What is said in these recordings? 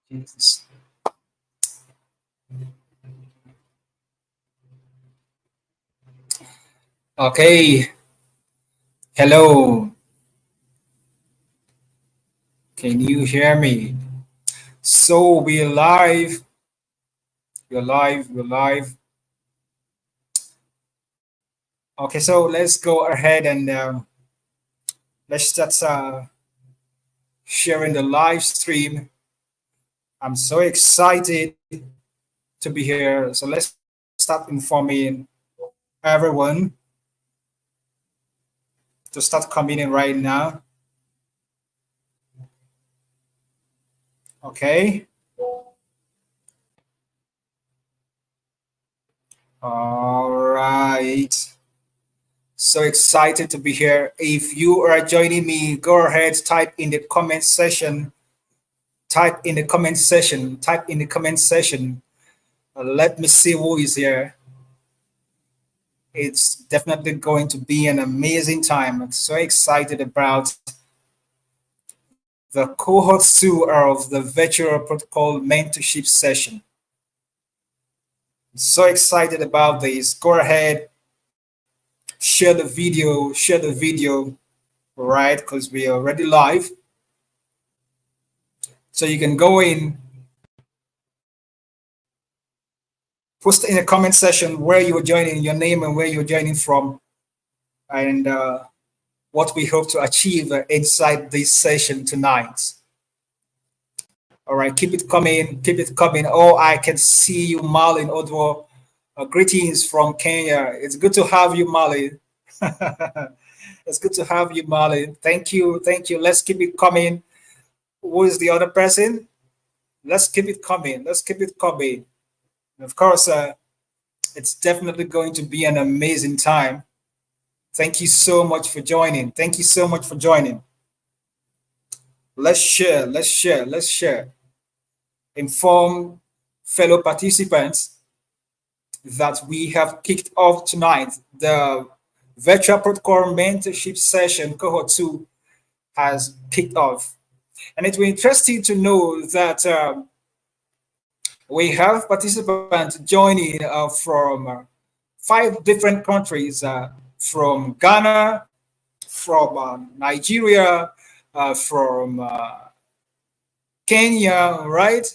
Jesus. Okay. Hello. Can you hear me? So we're live. We're live. We're live. Okay. So let's go ahead and let's start sharing the live stream. I'm so excited to be here. So let's start informing everyone to start coming in right now. Okay. All right. So excited to be here. If you are joining me, go ahead, type in the comment section. Type in the comment section. Type in the comment section. Let me see who is here. It's definitely going to be an amazing time. I'm so excited about the cohort 2 of the virtual protocol mentorship session. So excited about this. Go ahead, share the video, right? Because we are already live. So you can go in, post in the comment section where you are joining, your name and where you're joining from, and what we hope to achieve inside this session tonight. All right, keep it coming, keep it coming. Oh, I can see you, Marlon Odwo. Greetings from Kenya. It's good to have you, Marlon. It's good to have you, Marlon. Thank you, thank you. Let's keep it coming. Who is the other person? Let's keep it coming. Let's keep it coming. And of course, it's definitely going to be an amazing time. Thank you so much for joining. Thank you so much for joining. Let's share, let's share, let's share. Inform fellow participants that we have kicked off tonight. The virtual protocol mentorship session cohort 2 has kicked off. And it will interest you to know that we have participants joining from 5 different countries, from Ghana, from Nigeria, from Kenya, right?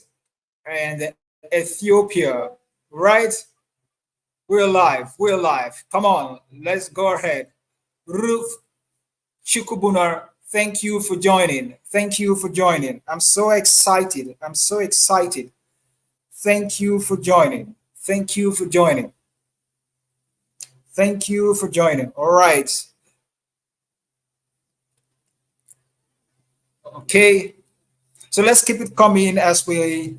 And Ethiopia, right? We're live. We're live. Come on, let's go ahead. Ruth Chukwubunar, thank you for joining. Thank you for joining. I'm so excited. I'm so excited. Thank you for joining. Thank you for joining. Thank you for joining. All right. Okay. So let's keep it coming as we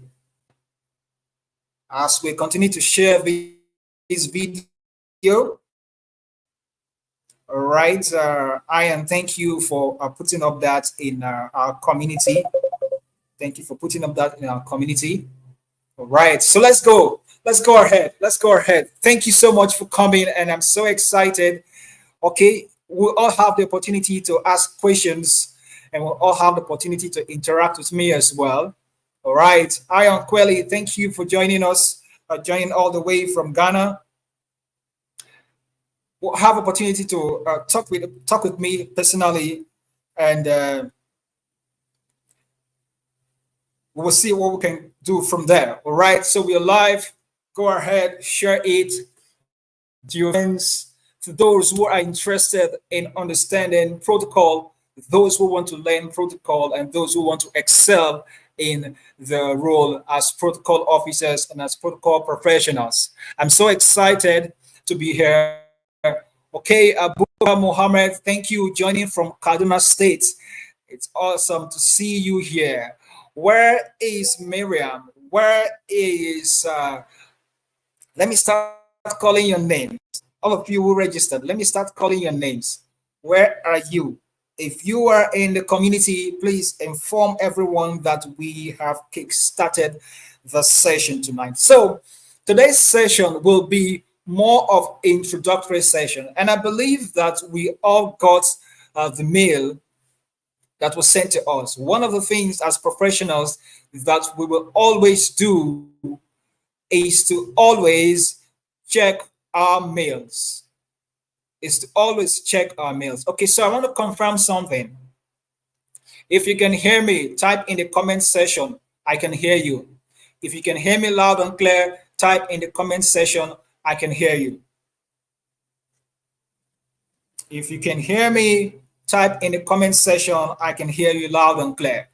continue to share this video. All right, Ian, thank you for putting up that in our community. Thank you for putting up that in our community. All right, so let's go. Let's go ahead. Let's go ahead. Thank you so much for coming, and I'm so excited. Okay, we'll all have the opportunity to ask questions, and we'll all have the opportunity to interact with me as well. All right, Ion Kweli, thank you for joining us, joining all the way from Ghana. We'll have opportunity to talk with me personally, and we will see what we can do from there. All right, so we're live. Go ahead, share it to your friends, to those who are interested in understanding protocol, those who want to learn protocol, and those who want to excel in the role as protocol officers and as protocol professionals. I'm so excited to be here. Okay, Abu Mohammed, thank you joining from Kaduna State. It's awesome to see you here. Where is Miriam? Where is, let me start calling your names. All of you who registered, let me start calling your names. Where are you? If you are in the community, please inform everyone that we have kick-started the session tonight. So today's session will be more of introductory session, and I believe that we all got the mail that was sent to us. One of the things as professionals that we will always do is to always check our mails. Is to always check our mails. Okay, so I want to confirm something. If you can hear me, type in the comment section. I can hear you. If you can hear me loud and clear, type in the comment section. I can hear you. If you can hear me, type in the comment section. I can hear you loud and clear.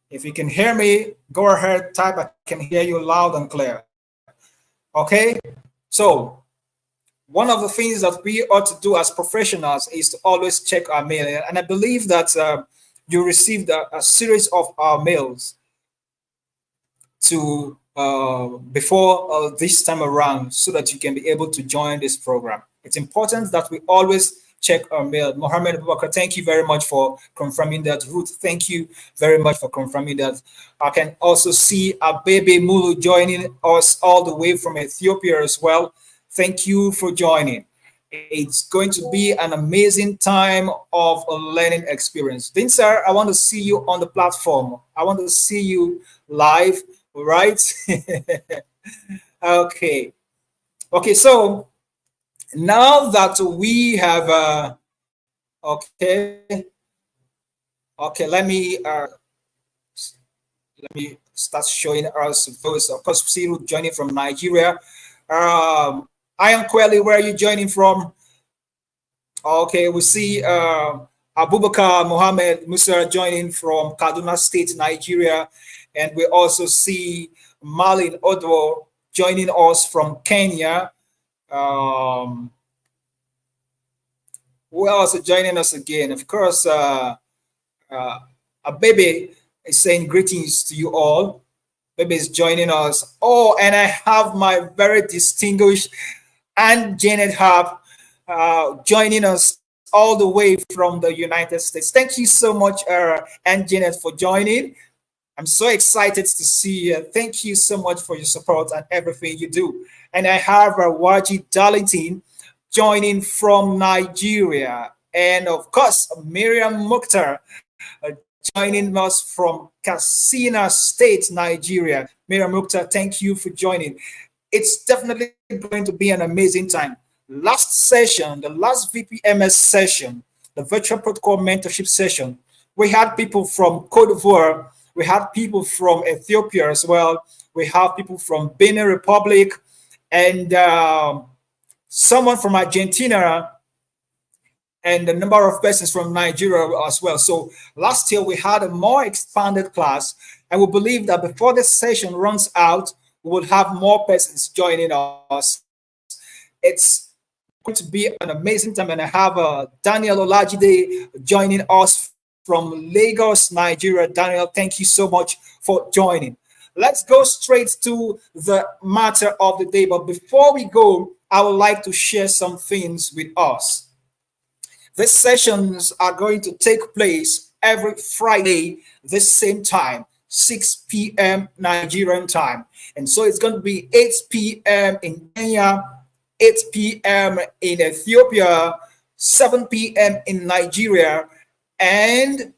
If you can hear me, go ahead, type I can hear you loud and clear. Okay? So, one of the things that we ought to do as professionals is to always check our mail. And I believe that you received a series of our mails to before this time around so that you can be able to join this program. It's important that we always check our mail. Mohammed Abubakar, thank you very much for confirming that. Ruth, thank you very much for confirming that. I can also see Abebe Mulu joining us all the way from Ethiopia as well. Thank you for joining. It's going to be an amazing time of a learning experience. Then, sir, I want to see you on the platform. I want to see you live, right? Okay. Okay, so now that we have, okay, okay, let me start showing us those. Of course, Siru joining from Nigeria. I am Kweli, where are you joining from? Okay, we see Abubakar Mohammed Musa joining from Kaduna State, Nigeria. And we also see Malin Odwo joining us from Kenya. Who else is joining us again? Of course, a baby is saying greetings to you all. Baby is joining us. Oh, and I have my very distinguished Aunt Janet Harp joining us all the way from the United States. Thank you so much, Aunt Janet, for joining. I'm so excited to see you. Thank you so much for your support and everything you do. And I have Waji Darlington joining from Nigeria. And of course, Miriam Mukhtar joining us from Katsina State, Nigeria. Miriam Mukhtar, thank you for joining. It's definitely going to be an amazing time. Last session, the last VPMS session, the virtual protocol mentorship session, we had people from Cote d'Ivoire, we had people from Ethiopia as well, we have people from Benin Republic, and someone from Argentina, and a number of persons from Nigeria as well. So last year we had a more expanded class, and we believe that before this session runs out, we will have more persons joining us. It's going to be an amazing time, and I have Daniel Olajide joining us from Lagos, Nigeria. Daniel, thank you so much for joining. Let's go straight to the matter of the day. But before we go, I would like to share some things with us. These sessions are going to take place every Friday, this same time, 6 p.m. Nigerian time. And so it's going to be 8 p.m. in Kenya, 8 p.m. in Ethiopia, 7 p.m. in Nigeria, and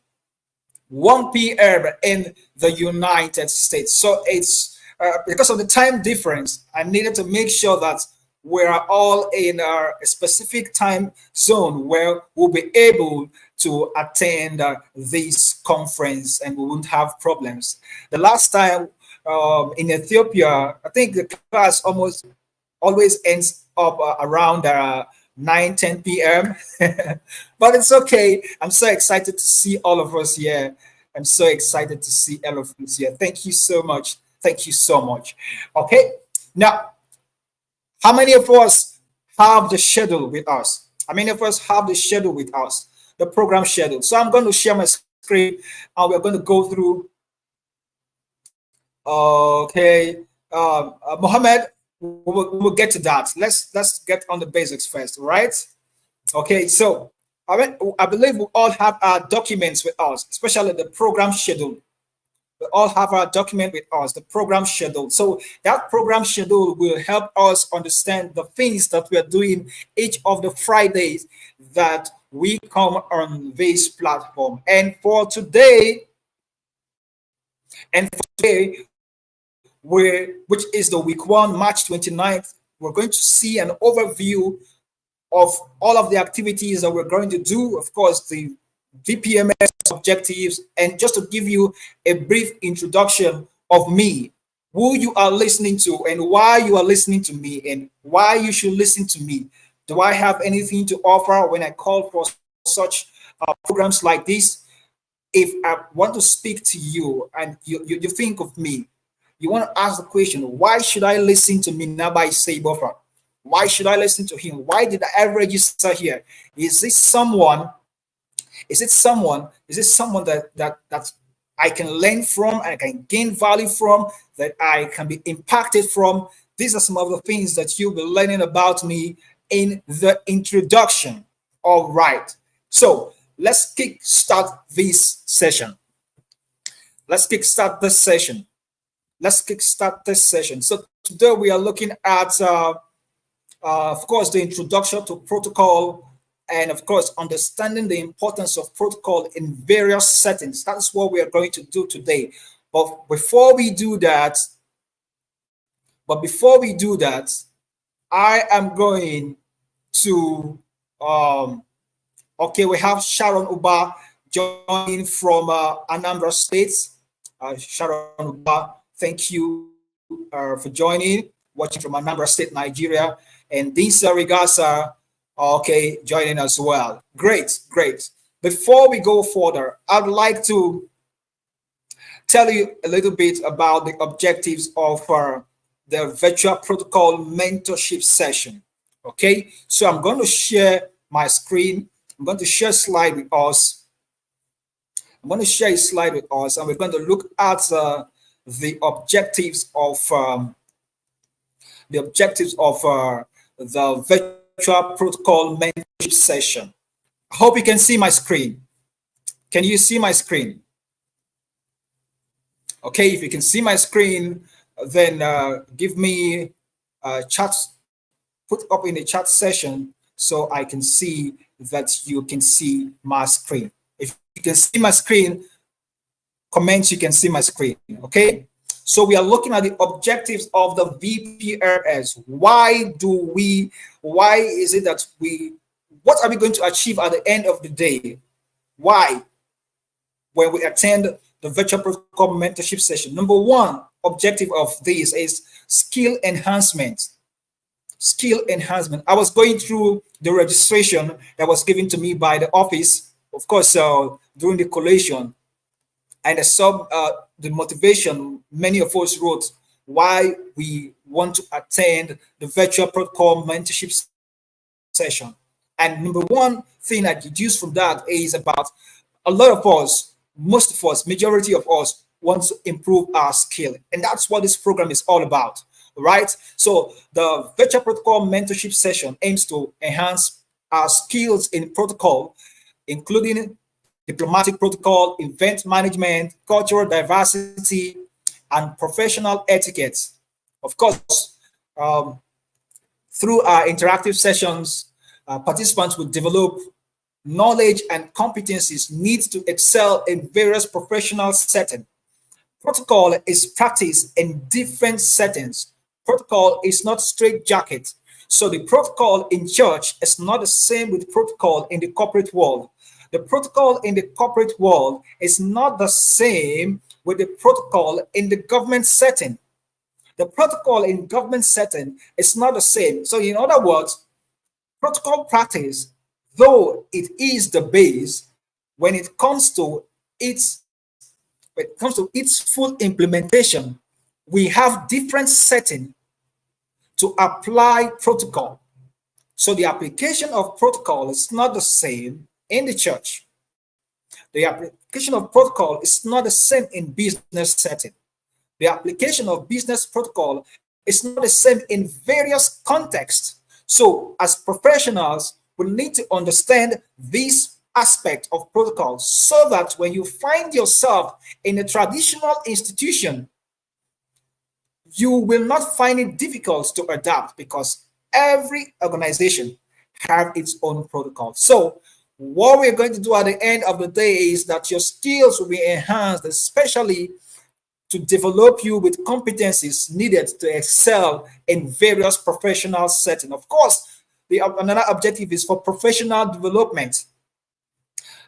1 p.m. in the United States. So it's because of the time difference, I needed to make sure that we're all in a specific time zone where we'll be able to attend this conference and we won't have problems. The last time in Ethiopia, I think the class always ends up around 9, 10 p.m. But it's okay. I'm so excited to see all of us here. I'm so excited to see all of us here. Thank you so much. Thank you so much. Okay. Now, how many of us have the schedule with us? How many of us have the schedule with us? The program schedule. So I'm going to share my screen and we're going to go through. Okay. Mohammed, we'll get to that. Let's get on the basics first, right? Okay, so I believe we all have our documents with us, especially the program schedule. We all have our document with us, the program schedule. So that program schedule will help us understand the things that we are doing each of the Fridays that we come on this platform. And for today, which is the week 1, March 29th, we're going to see an overview of all of the activities that we're going to do, of course, the VPMS objectives, and just to give you a brief introduction of me, who you are listening to and why you are listening to me and why you should listen to me. Do I have anything to offer when I call for such programs like this? If I want to speak to you and you think of me, you want to ask the question, why should I listen to Minabai Buffer? Why should I listen to him? Why did I register here? Is this someone? Is it someone? Is it someone that I can learn from, I can gain value from, that I can be impacted from? These are some of the things that you'll be learning about me in the introduction. All right. So let's kickstart this session. Let's kickstart this session. So today we are looking at, of course, the introduction to protocol, and of course, understanding the importance of protocol in various settings. That's what we are going to do today. But before we do that, I am going to, okay, we have Sharon Uba joining from Anambra State. Sharon Uba, thank you for joining, watching from Anambra State, Nigeria. And Dinsa Rigasa, okay, joining as well. Great. Before we go further, I'd like to tell you a little bit about the objectives of the virtual protocol mentorship session. Okay, so I'm going to share my screen. I'm going to share a slide with us. And we're going to look at the objectives of the virtual protocol mentorship session. I hope you can see my screen. Can you see my screen? Okay, if you can see my screen, then give me a chat, put up in the chat session so I can see that you can see my screen. If you can see my screen, comment you can see my screen, okay? So we are looking at the objectives of the VPMS. Why is it that what are we going to achieve at the end of the day? Why? When we attend the virtual protocol mentorship session. Number one objective of this is skill enhancement. I was going through the registration that was given to me by the office, of course, during the collation, and I saw the motivation many of us wrote why we want to attend the virtual protocol mentorship session. And number one thing I deduce from that is about a lot of us, most of us, majority of us want to improve our skill. And that's what this program is all about, right? So the virtual protocol mentorship session aims to enhance our skills in protocol, including diplomatic protocol, event management, cultural diversity, and professional etiquette. Of course, through our interactive sessions, participants will develop knowledge and competencies needs to excel in various professional settings. Protocol is practiced in different settings. Protocol is not straitjacket. So the protocol in church is not the same with protocol in the corporate world. The protocol in the corporate world is not the same with the protocol in the government setting. The protocol in government setting is not the same. So in other words, protocol practice, though it is the base, when it comes to its full implementation, we have different setting to apply protocol. So the application of protocol is not the same in the church. The application of protocol is not the same in business setting. The application of business protocol is not the same in various contexts. So as professionals, we need to understand this aspect of protocol so that when you find yourself in a traditional institution, you will not find it difficult to adapt because every organization have its own protocol. So What we're going to do at the end of the day is that your skills will be enhanced, especially to develop you with competencies needed to excel in various professional settings. Of course, another objective is for professional development.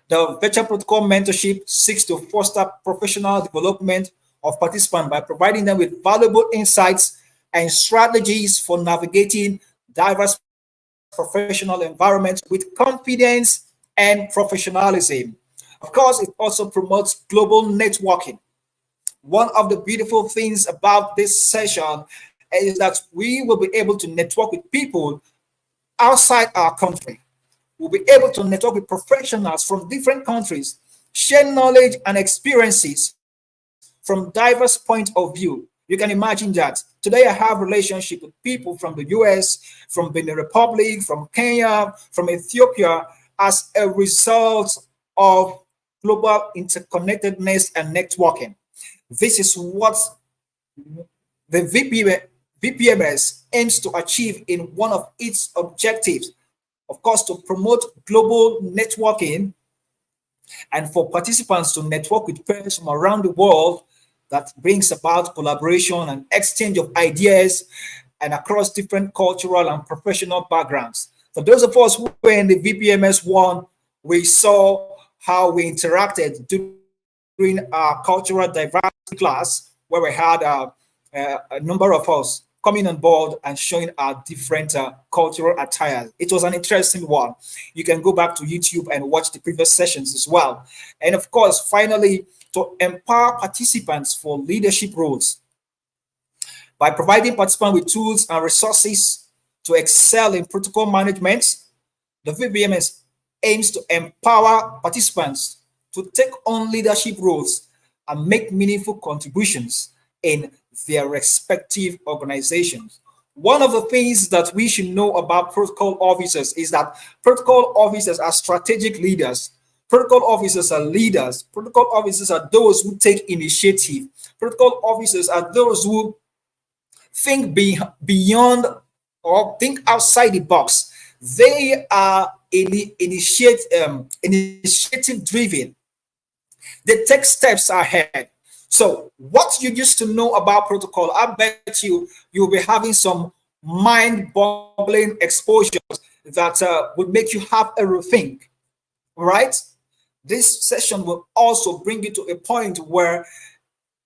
The virtual protocol mentorship seeks to foster professional development of participants by providing them with valuable insights and strategies for navigating diverse professional environments with confidence and professionalism. Of course, it also promotes global networking. One of the beautiful things about this session is that we will be able to network with people outside our country. We'll be able to network with professionals from different countries, share knowledge and experiences from diverse point of view. You can imagine that. Today I have relationship with people from the US, from Benin Republic, from Kenya, from Ethiopia as a result of global interconnectedness and networking. This is what the VPMS aims to achieve in one of its objectives, of course, to promote global networking and for participants to network with peers from around the world. That brings about collaboration and exchange of ideas and across different cultural and professional backgrounds. For those of us who were in the VPMS one, we saw how we interacted during our cultural diversity class, where we had a number of us coming on board and showing our different cultural attire. It was an interesting one. You can go back to YouTube and watch the previous sessions as well. And of course, finally, to empower participants for leadership roles by providing participants with tools and resources to excel in protocol management. The VPMS aims to empower participants to take on leadership roles and make meaningful contributions in their respective organizations. One of the things that we should know about protocol officers is that protocol officers are strategic leaders. Protocol officers are leaders. Protocol officers are those who take initiative. Protocol officers are those who think beyond or think outside the box. They are initiative driven. They take steps ahead. So what you used to know about protocol, I bet you'll be having some mind-boggling exposures that would make you have a rethink, right? This session will also bring you to a point where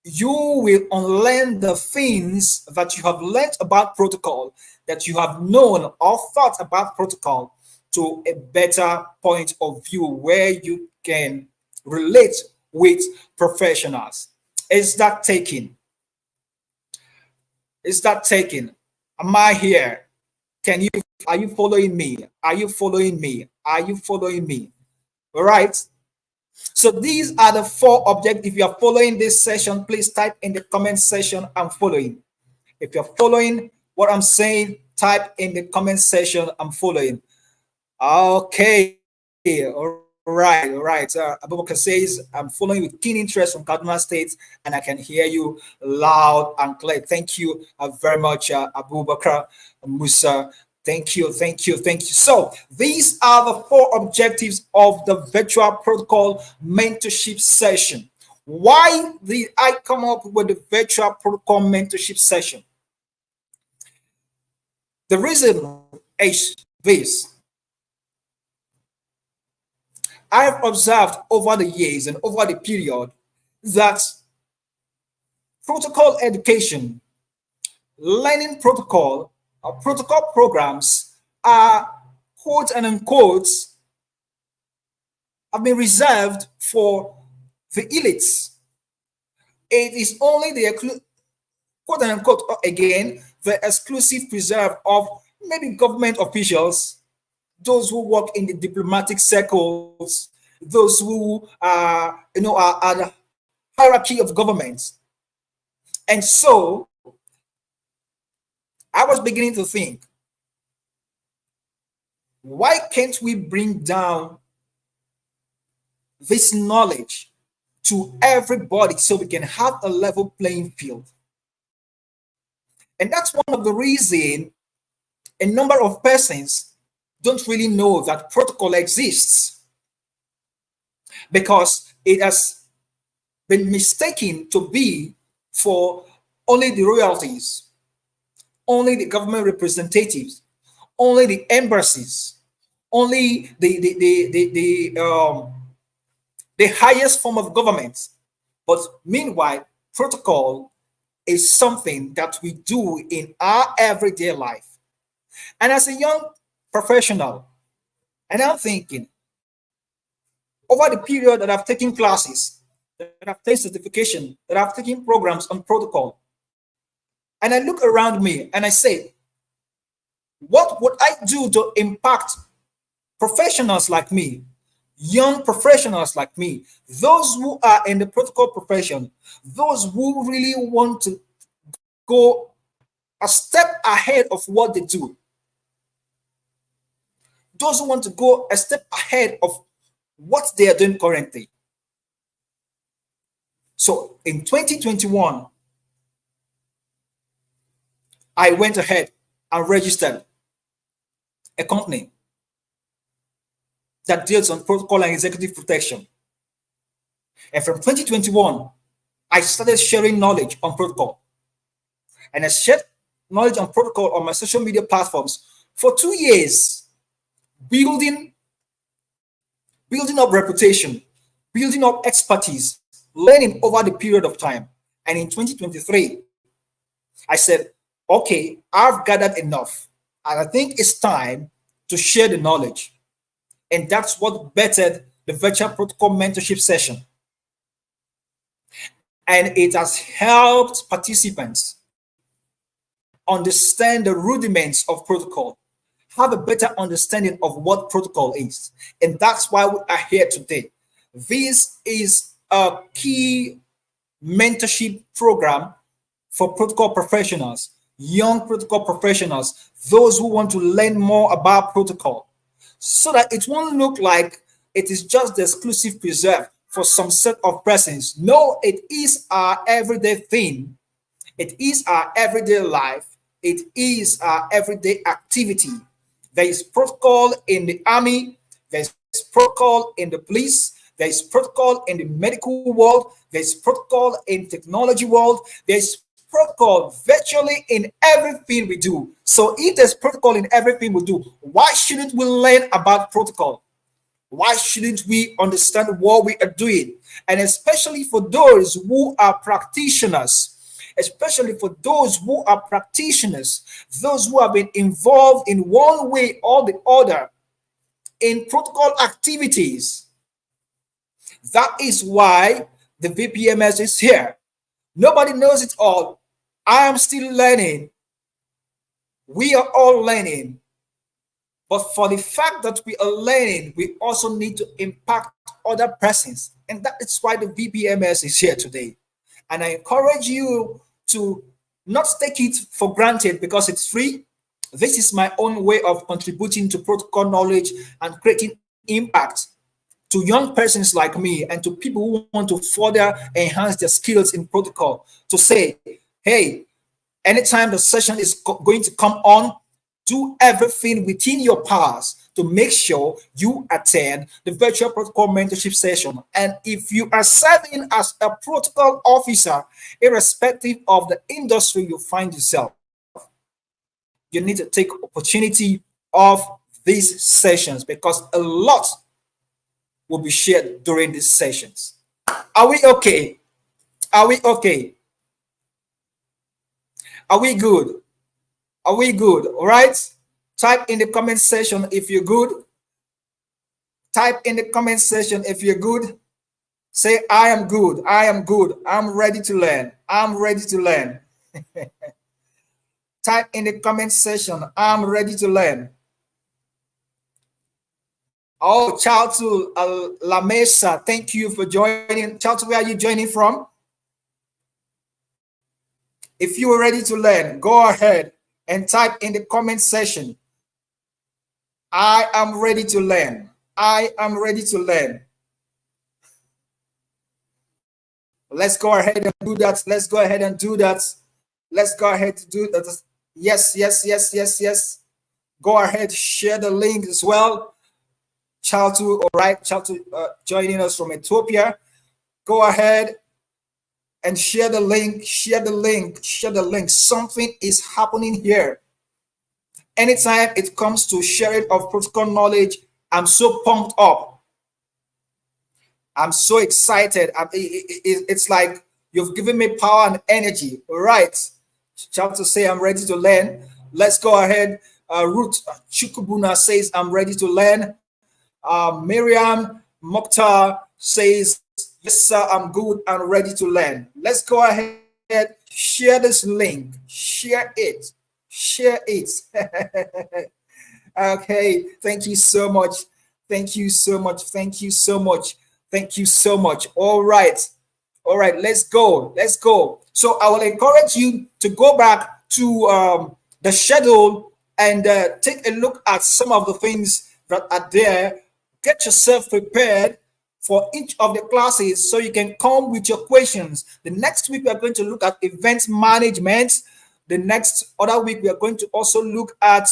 you will unlearn the things that you have learned about protocol, that you have known or thought about protocol, to a better point of view where you can relate with professionals. Is that taking? Is that taking? Am I here? Are you following me? Are you following me? Are you following me? All right. So these are the 4 objectives. If you are following this session, please type in the comment section, I'm following. If you're following what I'm saying, type in the comment section, I'm following. Okay. All right. Abubakar says, I'm following with keen interest from Kaduna State, and I can hear you loud and clear. Thank you very much, Abubakar Musa. Thank you. So these are the 4 objectives of the virtual protocol mentorship session. Why did I come up with the virtual protocol mentorship session? The reason is this. I've observed over the years and over the period that protocol education, learning protocol programs are, quote and unquote, have been reserved for the elites. It is only the quote and unquote, again, the exclusive preserve of maybe government officials, those who work in the diplomatic circles, those who are the hierarchy of governments. And so I was beginning to think, why can't we bring down this knowledge to everybody so we can have a level playing field? And that's one of the reasons a number of persons don't really know that protocol exists. because it has been mistaken to be for only the royalties, only the government representatives, only the embassies, only the highest form of government. But meanwhile, protocol is something that we do in our everyday life. And as a young professional, and I'm thinking, over the period that I've taken classes, that I've taken certification, that I've taken programs on protocol, and I look around me and I say, what would I do to impact professionals like me, young professionals like me, those who are in the protocol profession, those who really want to go a step ahead of what they do, those who want to go a step ahead of what they are doing currently. So in 2021, I went ahead and registered a company that deals on protocol and executive protection. And from 2021, I started sharing knowledge on protocol. And I shared knowledge on protocol on my social media platforms for 2 years, building up reputation, building up expertise, learning over the period of time. And in 2023, I said, okay, I've gathered enough. And I think it's time to share the knowledge. And that's what bettered the virtual protocol mentorship session. And it has helped participants understand the rudiments of protocol, have a better understanding of what protocol is. And that's why we are here today. This is a key mentorship program for protocol professionals, young protocol professionals, those who want to learn more about protocol, so that it won't look like it is just the exclusive preserve for some set of persons. No, it is our everyday thing. It is our everyday life. It is our everyday activity. There is protocol in the army. There is protocol in the police. There is protocol in the medical world. There is protocol in technology world. There is protocol virtually in everything we do. So if there's protocol in everything we do, why shouldn't we learn about protocol? Why shouldn't we understand what we are doing? And especially for those who are practitioners, those who have been involved in one way or the other in protocol activities. That is why the VPMS is here. Nobody knows it all. I am still learning. We are all learning. But for the fact that we are learning, we also need to impact other persons. And that is why the VPMS is here today. And I encourage you to not take it for granted because it's free. This is my own way of contributing to protocol knowledge and creating impact to young persons like me and to people who want to further enhance their skills in protocol, to say, hey, anytime the session is going to come on, do everything within your powers to make sure you attend the virtual protocol mentorship session. And if you are serving as a protocol officer, irrespective of the industry you find yourself, you need to take opportunity of these sessions because a lot will be shared during these sessions. Are we okay? Are we okay? Are we good? Are we good? All right. Type in the comment section if you're good. Type in the comment section if you're good. Say, I am good. I am good. I'm ready to learn. I'm ready to learn. Type in the comment section, I'm ready to learn. Oh, Chaltu La Mesa, thank you for joining. Chaltu, where are you joining from? If you are ready to learn, go ahead and type in the comment section. I am ready to learn. I am ready to learn. Let's go ahead and do that. Let's go ahead and do that. Let's go ahead to do that. Yes, yes, yes, yes, yes. Go ahead, share the link as well. Chaltu, all right, Chaltu joining us from Ethiopia. Go ahead and share the link, share the link, share the link. Something is happening here. Anytime it comes to sharing of protocol knowledge, I'm so pumped up. I'm so excited. It's like you've given me power and energy. All right. Shout to say I'm ready to learn. Let's go ahead. Ruth Chukubuna says I'm ready to learn. Miriam Mokhtar says, yes, sir, I'm good and ready to learn. Let's go ahead. Share this link. Share it. Share it. Okay. Thank you so much. Thank you so much. Thank you so much. Thank you so much. All right. All right. Let's go. Let's go. So I will encourage you to go back to the schedule and take a look at some of the things that are there. Get yourself prepared for each of the classes so you can come with your questions. The next week, we are going to look at event management. The next other week, we are going to also look at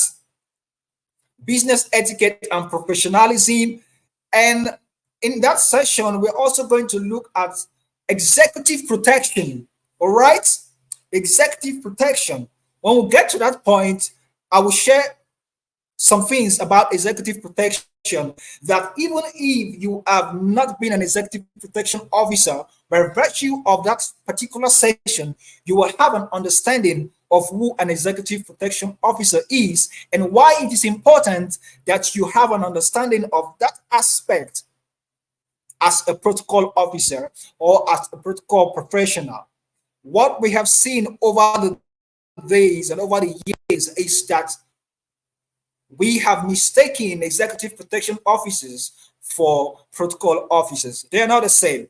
business etiquette and professionalism. And in that session, we're also going to look at executive protection. All right? Executive protection. When we get to that point, I will share some things about executive protection that even if you have not been an executive protection officer, by virtue of that particular session, you will have an understanding of who an executive protection officer is and why it is important that you have an understanding of that aspect as a protocol officer or as a protocol professional. What we have seen over the days and over the years is that we have mistaken executive protection officers for protocol officers. They are not the same.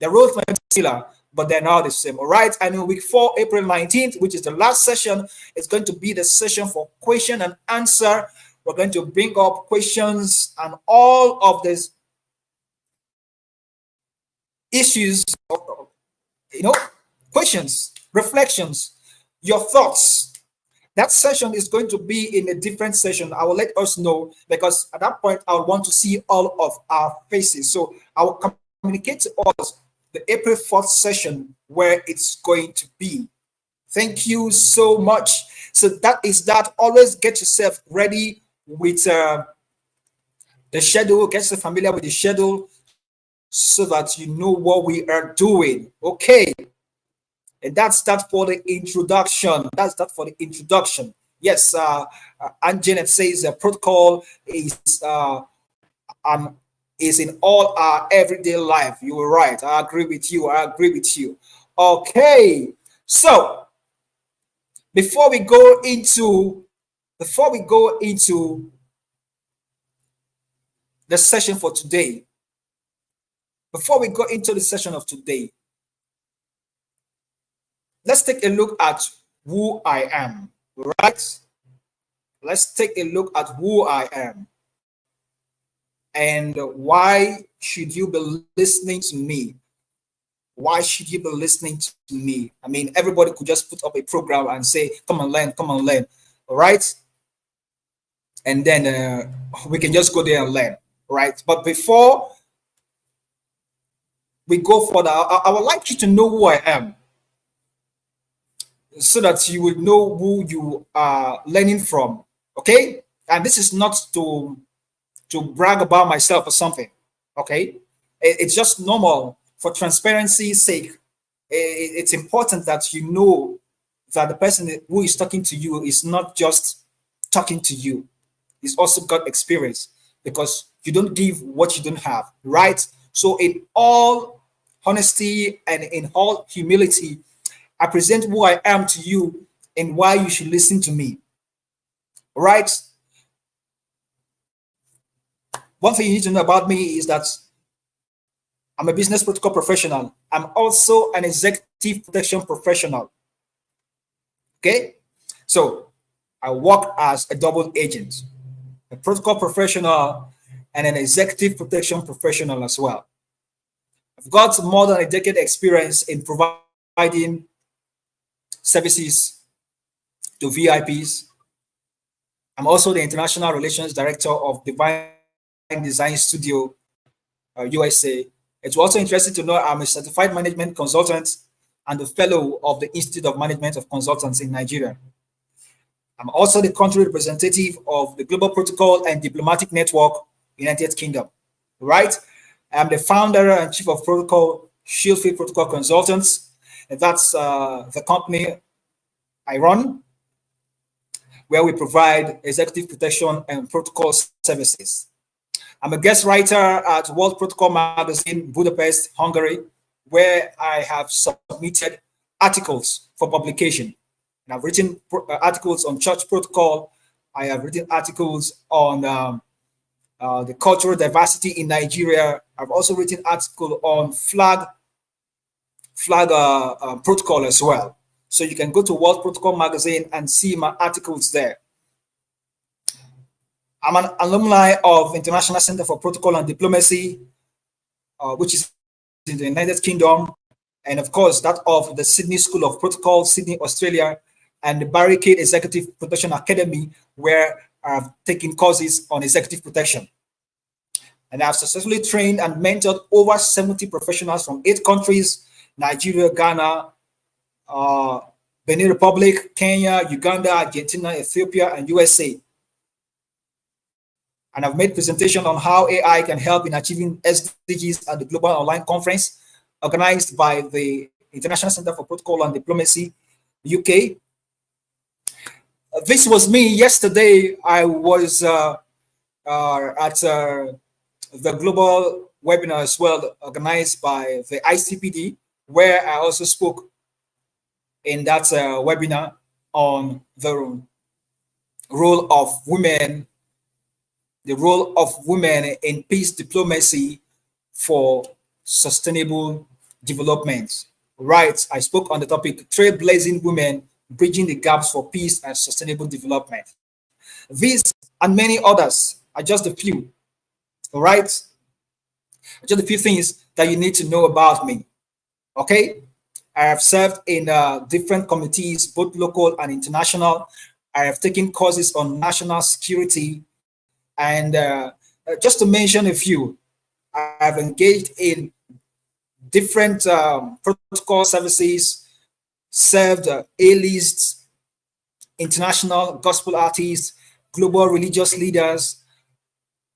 The roles might be similar, but they're not the same. All right. And in week 4, April 19th, which is the last session, it's going to be the session for question and answer. We're going to bring up questions and all of these issues, you know, questions, reflections, your thoughts. That session is going to be in a different session. I will let us know because at that point, I want to see all of our faces. So I will communicate to us the April 4th session where it's going to be. Thank you so much. So that is that. Always get yourself ready with the schedule, get yourself familiar with the schedule so that you know what we are doing. Okay. And that's that for the introduction. That's that for the introduction. Yes, and Janet says the protocol um, is in all our everyday life. You were right. I agree with you. I agree with you. Okay. So before we go into the session for today, before we go into the session of today, let's take a look at who I am, right? Let's take a look at who I am. And why should you be listening to me? Why should you be listening to me? I mean, everybody could just put up a program and say, come and learn, come and learn. All right. And then we can just go there and learn. Right. But before we go further, I would like you to know who I am so that you will know who you are learning from. Okay. And this is not to brag about myself or something. Okay. It's just normal for transparency's sake. It's important that you know that the person who is talking to you is not just talking to you. He's also got experience because you don't give what you don't have, right? So in all honesty and in all humility, I present who I am to you and why you should listen to me. Right? One thing you need to know about me is that I'm a business protocol professional. I'm also an executive protection professional. Okay? So I work as a double agent, a protocol professional and an executive protection professional as well. I've got more than a decade experience in providing services to VIPs. I'm also the International Relations Director of Divine Design Studio, USA. It's also interesting to know I'm a certified management consultant and a fellow of the Institute of Management of Consultants in Nigeria. I'm also the country representative of the Global Protocol and Diplomatic Network, United Kingdom. Right? I'm the founder and chief of protocol, Shieldfield Protocol Consultants. And that's the company I run, where we provide executive protection and protocol services. I'm a guest writer at World Protocol Magazine, Budapest, Hungary, where I have submitted articles for publication. And I've written articles on church protocol. I have written articles on the cultural diversity in Nigeria. I've also written article on flag protocol as well. So you can go to World Protocol Magazine and see my articles there. I'm an alumni of International Center for Protocol and Diplomacy, which is in the United Kingdom, and of course that of the Sydney School of Protocol, Sydney, Australia, and the Barricade Executive Protection Academy, where I've taken courses on executive protection. And I've successfully trained and mentored over 70 professionals from 8 countries: Nigeria, Ghana, Benin Republic, Kenya, Uganda, Argentina, Ethiopia, and USA. And I've made presentation on how AI can help in achieving SDGs at the Global Online Conference organized by the International Center for Protocol and Diplomacy, UK. This was me yesterday. I was at the global webinar as well, organized by the ICPD, where I also spoke in that webinar on the role of women in peace diplomacy for sustainable development. Right, I spoke on the topic trailblazing women, bridging the gaps for peace and sustainable development. These and many others are just a few, all right? Just a few things that you need to know about me, okay? I have served in different committees, both local and international. I have taken courses on national security. And just to mention a few, I've engaged in different protocol services, served A-lists, international gospel artists, global religious leaders,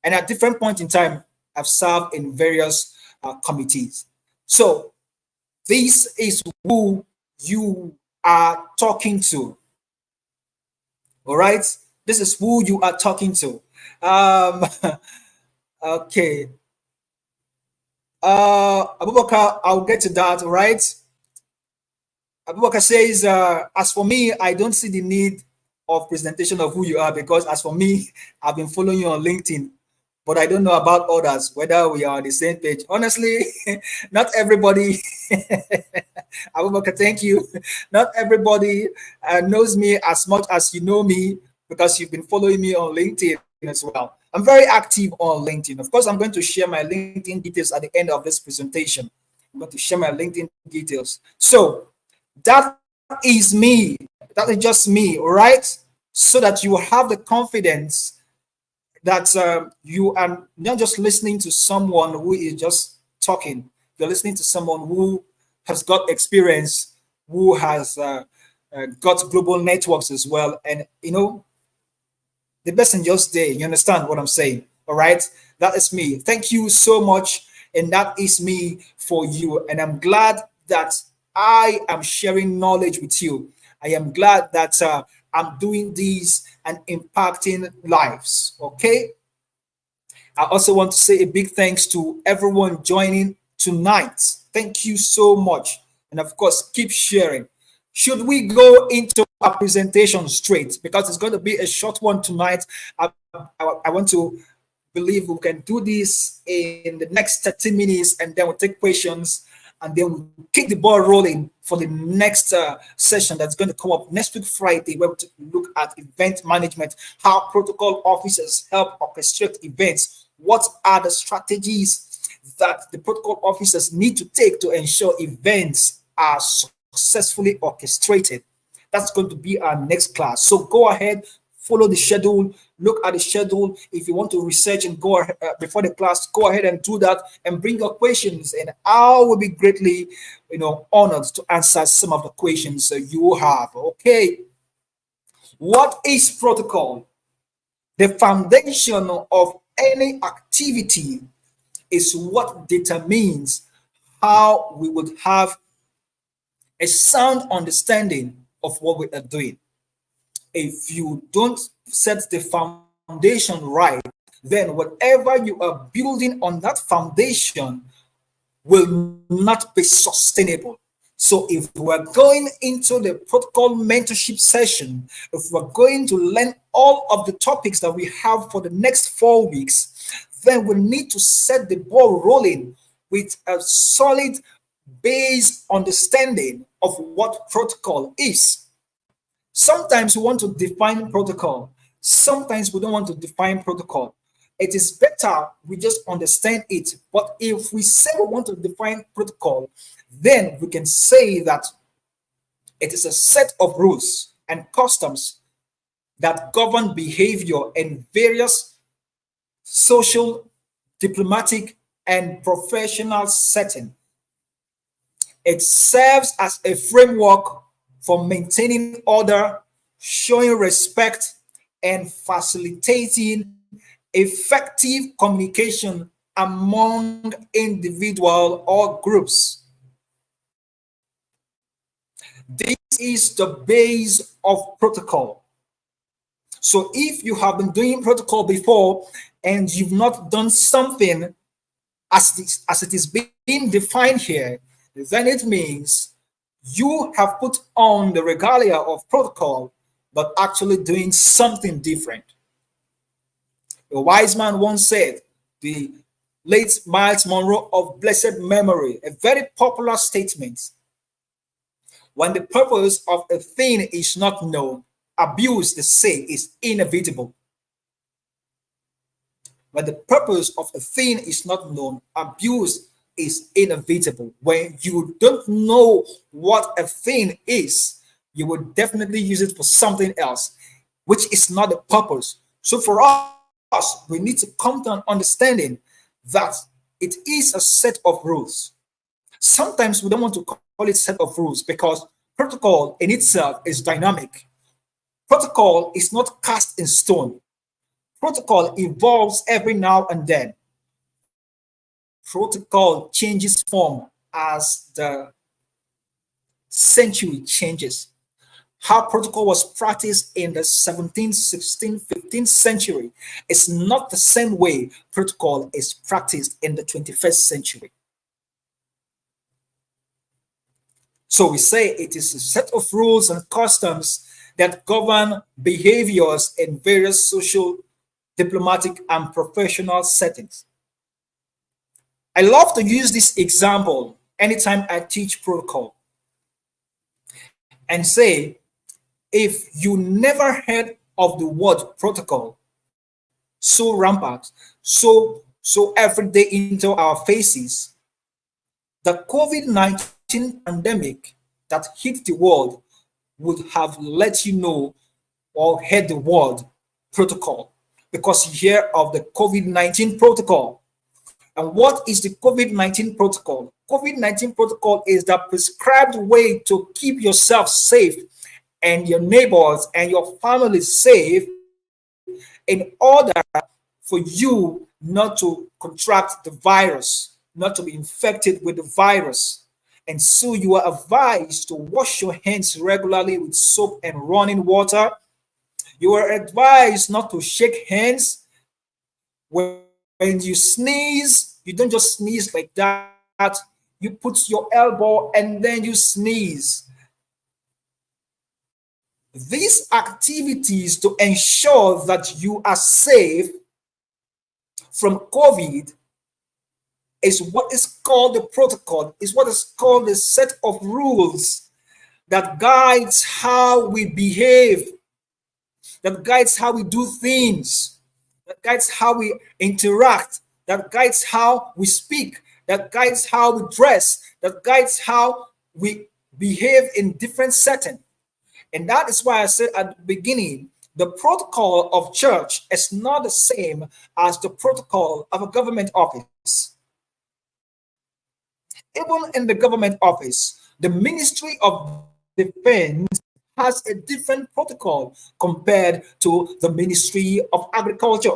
and at different points in time, I've served in various committees. So this is who you are talking to. All right, this is who you are talking to. Okay. Abubakar, I'll get to that, right? Abubakar says, as for me, I don't see the need of presentation of who you are, because as for me, I've been following you on LinkedIn, but I don't know about others, whether we are on the same page. Honestly, not everybody, Abubakar, thank you. Not everybody knows me as much as you know me, because you've been following me on LinkedIn as well. I'm very active on LinkedIn. Of course, I'm going to share my LinkedIn details at the end of this presentation. I'm going to share my LinkedIn details. So that is me. That is just me, all right? So that you have the confidence that you are not just listening to someone who is just talking. You're listening to someone who has got experience, who has got global networks as well. And, you know, the best in just day. You understand what I'm saying? All right. That is me. Thank you so much. And that is me for you. And I'm glad that I am sharing knowledge with you. I am glad that I'm doing this and impacting lives. Okay. I also want to say a big thanks to everyone joining tonight. Thank you so much. And of course, keep sharing. Should we go into our presentation straight? Because it's going to be a short one tonight. I want to believe we can do this in the next 30 minutes, and then we'll take questions, and then we'll kick the ball rolling for the next session that's going to come up next week, Friday, where we'll look at event management, how protocol officers help orchestrate events. What are the strategies that the protocol officers need to take to ensure events are successfully orchestrated? That's going to be our next class. So go ahead, follow the schedule, look at the schedule. If you want to research and go ahead, before the class, go ahead and do that and bring your questions, and I will be greatly, honored to answer some of the questions you have. Okay, what is protocol? The foundation of any activity is what determines how we would have a sound understanding of what we are doing. If you don't set the foundation right, then whatever you are building on that foundation will not be sustainable. So if we're going into the protocol mentorship session, if we're going to learn all of the topics that we have for the next 4 weeks, then we need to set the ball rolling with a solid base understanding of what protocol is. Sometimes we want to define protocol. Sometimes we don't want to define protocol. It is better we just understand it. But if we say we want to define protocol, then we can say that it is a set of rules and customs that govern behavior in various social, diplomatic, and professional settings. It serves as a framework for maintaining order, showing respect, and facilitating effective communication among individual or groups. This is the base of protocol. So if you have been doing protocol before and you've not done something as it is being defined here, then it means you have put on the regalia of protocol, but actually doing something different. A wise man once said, the late Miles Monroe of blessed memory, a very popular statement. When the purpose of a thing is not known, abuse, they say, is inevitable. When the purpose of a thing is not known, abuse is inevitable. When you don't know what a thing is, you will definitely use it for something else, which is not the purpose. So for us, we need to come to an understanding that it is a set of rules. Sometimes we don't want to call it set of rules because protocol in itself is dynamic. Protocol is not cast in stone. Protocol evolves every now and then. Protocol changes form as the century changes. How protocol was practiced in the 17th, 16th, 15th century is not the same way protocol is practiced in the 21st century. So we say it is a set of rules and customs that govern behaviors in various social, diplomatic, and professional settings. I love to use this example anytime I teach protocol and say, if you never heard of the word protocol, so rampant, so every day into our faces, the COVID-19 pandemic that hit the world would have let you know or heard the word protocol because you hear of the COVID-19 protocol. And what is the COVID-19 protocol? COVID-19 protocol is the prescribed way to keep yourself safe and your neighbors and your family safe in order for you not to contract the virus, not to be infected with the virus. And so you are advised to wash your hands regularly with soap and running water. You are advised not to shake hands. When you sneeze, you don't just sneeze like that. You put your elbow and then you sneeze. These activities to ensure that you are safe from COVID is what is called the protocol, is what is called the set of rules that guides how we behave, that guides how we do things, that guides how we interact, that guides how we speak, that guides how we dress, that guides how we behave in different settings. And that is why I said at the beginning The protocol of church is not the same as the protocol of a government office. Even in the government office, the Ministry of Defense has a different protocol compared to the Ministry of Agriculture,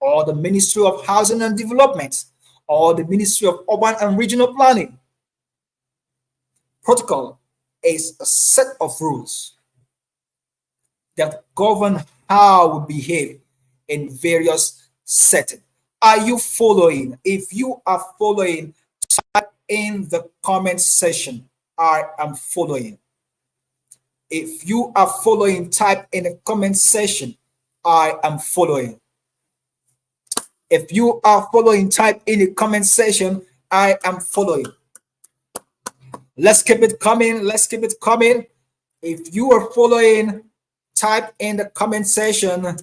or the Ministry of Housing and Development, or the Ministry of Urban and Regional Planning. Protocol is a set of rules that govern how we behave in various settings. Are you following? If you are following, type in the comment section, I am following. If you are following, type in the comment section, I am following. If you are following, type in the comment section, I am following. Let's keep it coming. Let's keep it coming. If you are following, type in the comment section.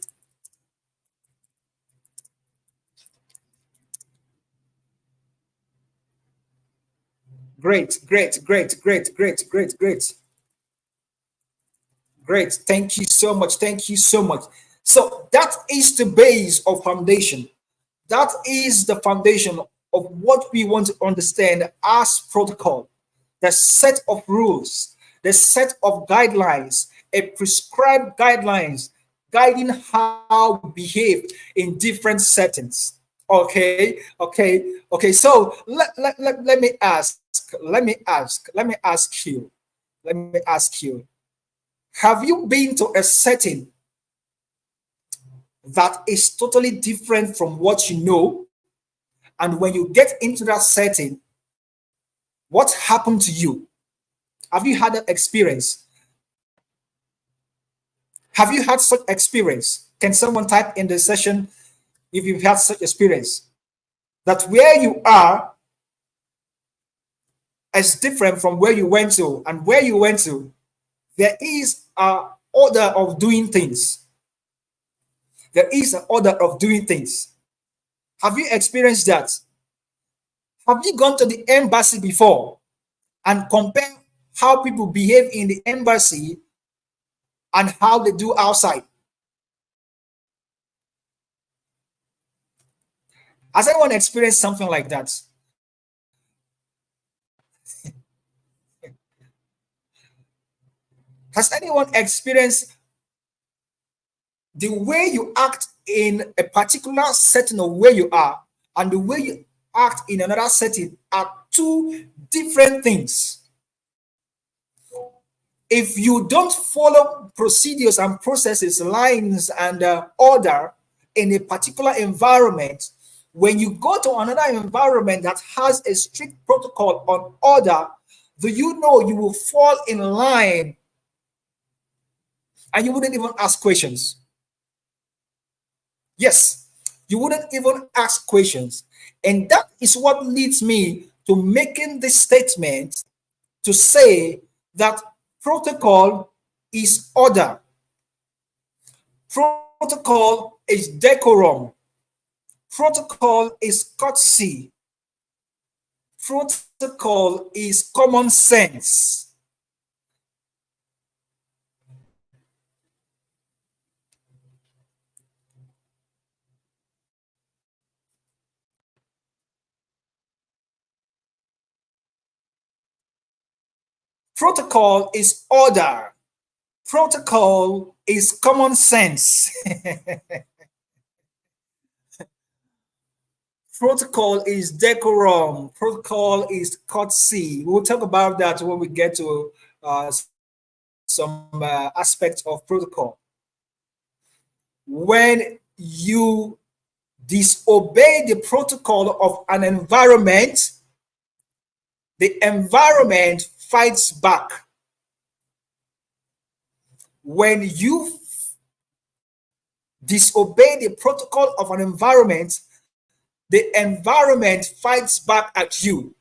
Great, great, great, great, great, great, great. Great. Thank you so much. Thank you so much. So that is the base of foundation. That is the foundation of what we want to understand as protocol. The set of rules, the set of guidelines, a prescribed guidelines guiding how we behave in different settings. Okay, okay, okay. So let me ask, let me ask, let me ask you, let me ask you, have you been to a setting that is totally different from what you know? And when you get into that setting, what happened to you? Have you had that experience? Have you had such experience? Can someone type in the session if you've had such experience? That where you are is different from where you went to, and where you went to, there is an order of doing things. There is an order of doing things. Have you experienced that? Have you gone to the embassy before and compare how people behave in the embassy and how they do outside? Has anyone experienced something like that? Has anyone experienced the way you act in a particular setting of where you are and the way you act in another setting are two different things? If you don't follow procedures and processes, lines, and order in a particular environment, when you go to another environment that has a strict protocol on order, do you know you will fall in line and you wouldn't even ask questions? Yes, you wouldn't even ask questions. And that is what leads me to making this statement to say that protocol is order. Protocol is decorum. Protocol is courtesy. Protocol is common sense. Protocol is order. Protocol is common sense. Protocol is decorum. Protocol is courtesy. We'll talk about that when we get to some aspects of protocol. When you disobey the protocol of an environment, the environment fights back. When you disobey the protocol of an environment, the environment fights back at you.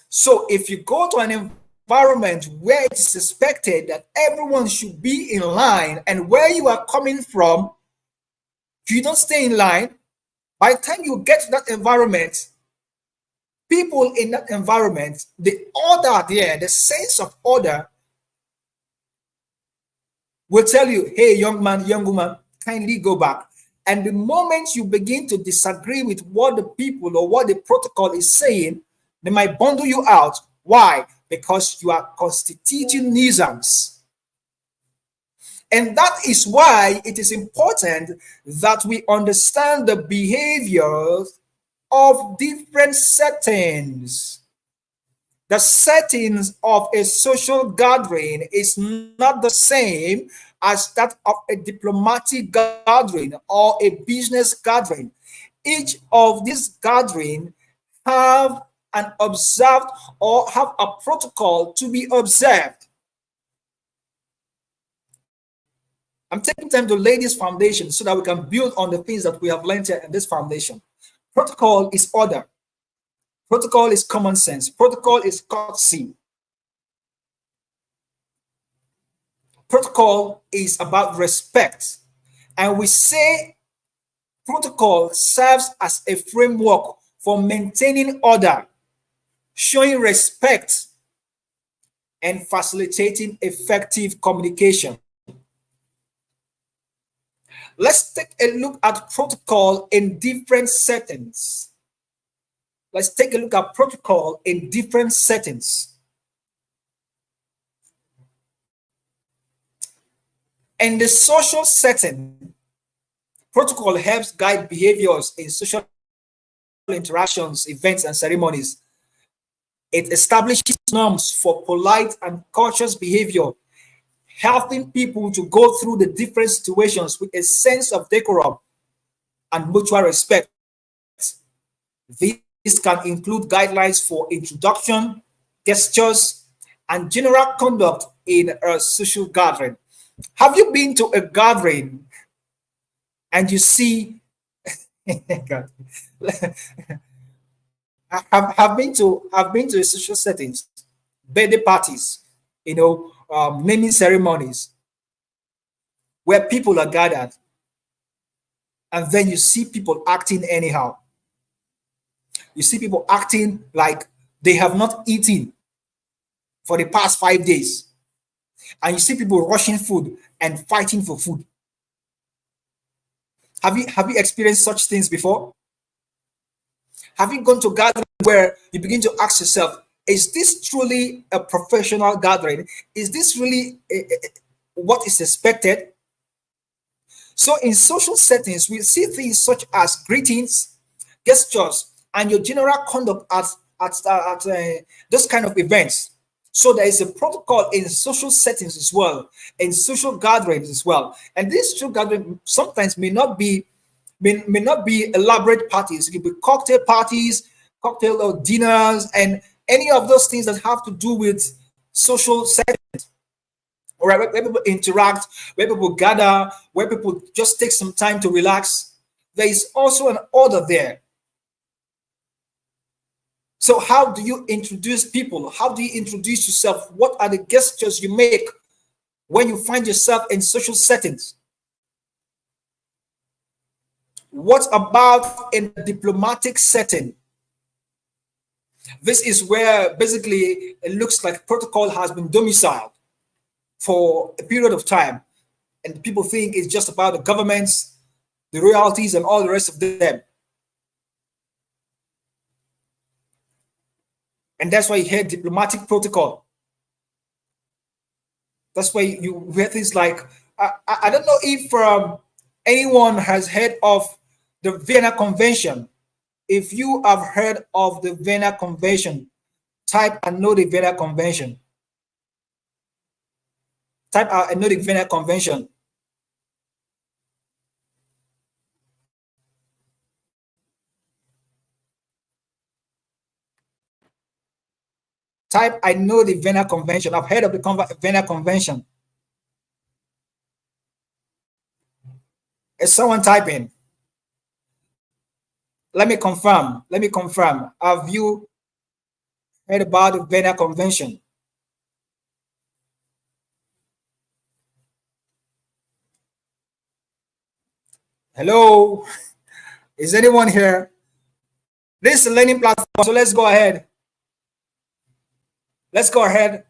So if you go to an environment where it's expected that everyone should be in line, and where you are coming from, if you don't stay in line, by the time you get to that environment, people in that environment, the order there, the sense of order will tell you, hey, young man, young woman, kindly go back. And the moment you begin to disagree with what the people or what the protocol is saying, they might bundle you out. Why? Because you are constituting nuisance. And that is why it is important that we understand the behaviors of different settings. The settings of a social gathering is not the same as that of a diplomatic gathering or a business gathering. Each of these gatherings have an observed or have a protocol to be observed. I'm taking time to lay this foundation so that we can build on the things that we have learned here in this foundation. Protocol is order. Protocol is common sense. Protocol is courtesy. Protocol is about respect. And we say protocol serves as a framework for maintaining order, showing respect, and facilitating effective communication. Let's take a look at protocol in different settings. Let's take a look at protocol in different settings. In the social setting, protocol helps guide behaviors in social interactions, events, and ceremonies. It establishes norms for polite and courteous behavior, helping people to go through the different situations with a sense of decorum and mutual respect. This can include guidelines for introduction, gestures, and general conduct in a social gathering. Have you been to a gathering and you see God, have been to social settings, birthday parties, naming ceremonies where people are gathered, and then you see people acting anyhow. You see people acting like they have not eaten for the past 5 days, and you see people rushing food and fighting for food. Have you experienced such things before? Have you gone to a gathering where you begin to ask yourself, is this truly a professional gathering? Is this really what is expected? So in social settings, we see things such as greetings, gestures, and your general conduct at those kind of events. So there is a protocol in social settings as well, in social gatherings as well. And these social gatherings sometimes may not be elaborate parties. It could be cocktail parties, cocktail or dinners, and any of those things that have to do with social settings. All right, where people interact, where people gather, where people just take some time to relax. There is also an order there. So how do you introduce people? How do you introduce yourself? What are the gestures you make when you find yourself in social settings? What about in a diplomatic setting? This is where basically it looks like protocol has been domiciled for a period of time, and people think it's just about the governments, the royalties, and all the rest of them. And that's why you hear diplomatic protocol. That's why you hear things like, I don't know if anyone has heard of the Vienna Convention. If you have heard of the Vienna Convention, type I know the Vienna Convention. Type I know the Vienna Convention. Type I know the Vienna Convention. I've heard of the Vienna Convention. Is someone typing? Let me confirm. Let me confirm. Have you heard about the Vienna Convention? Hello? Is anyone here? This is a learning platform, so let's go ahead. Let's go ahead.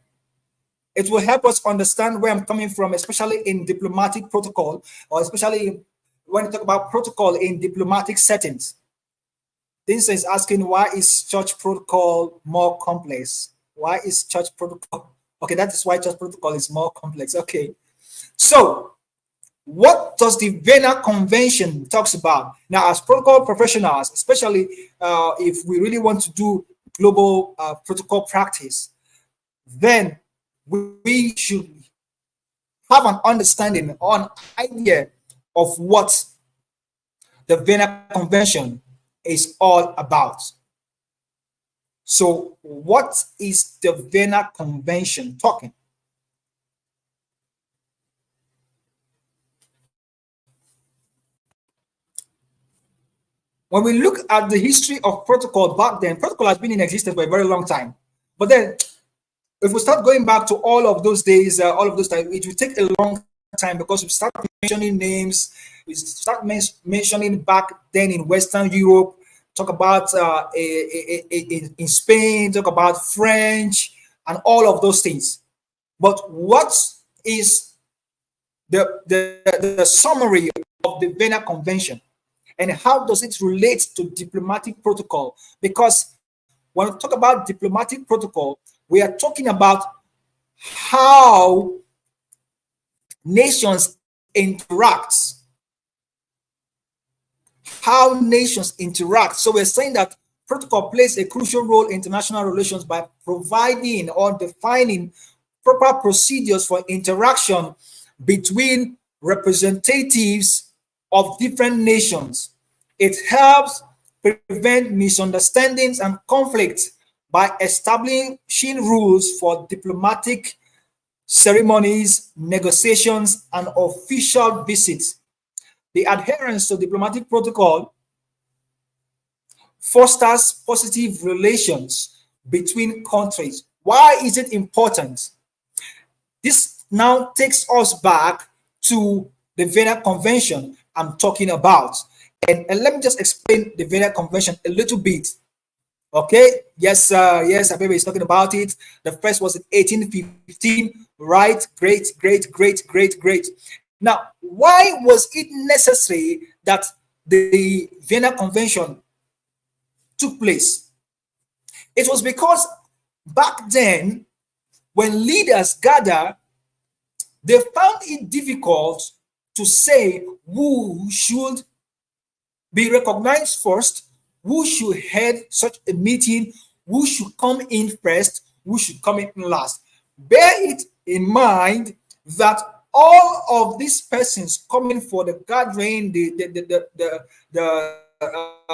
It will help us understand where I'm coming from, especially in diplomatic protocol, or especially when you talk about protocol in diplomatic settings. This is asking, why is church protocol more complex? Why is church protocol? Okay, that is why church protocol is more complex. Okay, so what does the Vienna Convention talks about? Now, as protocol professionals, especially if we really want to do global protocol practice, then we should have an understanding or an idea of what the Vienna Convention is all about. So, what is the Vienna Convention talking? When we look at the history of protocol back then, protocol has been in existence for a very long time. But then, if we start going back to all of those days, all of those times, it will take a long time because we start mentioning names, we start mentioning back then in Western Europe, talk about in Spain, talk about French, and all of those things. But what is the summary of the Vienna Convention? And how does it relate to diplomatic protocol? Because when we talk about diplomatic protocol, we are talking about how nations interact. How nations interact. So we're saying that protocol plays a crucial role in international relations by providing or defining proper procedures for interaction between representatives of different nations. It helps prevent misunderstandings and conflicts by establishing rules for diplomatic ceremonies, negotiations, and official visits. The adherence to diplomatic protocol fosters positive relations between countries. Why is it important? This now takes us back to the Vienna Convention I'm talking about. And let me just explain the Vienna Convention a little bit. Okay, yes, yes, Abebe is talking about it. The first was in 1815, right? Great, great, great, great, great. Now, why was it necessary that the Vienna Convention took place? It was because back then, when leaders gather, they found it difficult to say who should be recognized first, who should head such a meeting, who should come in first, who should come in last. Bear it in mind that all of these persons coming for the gathering, the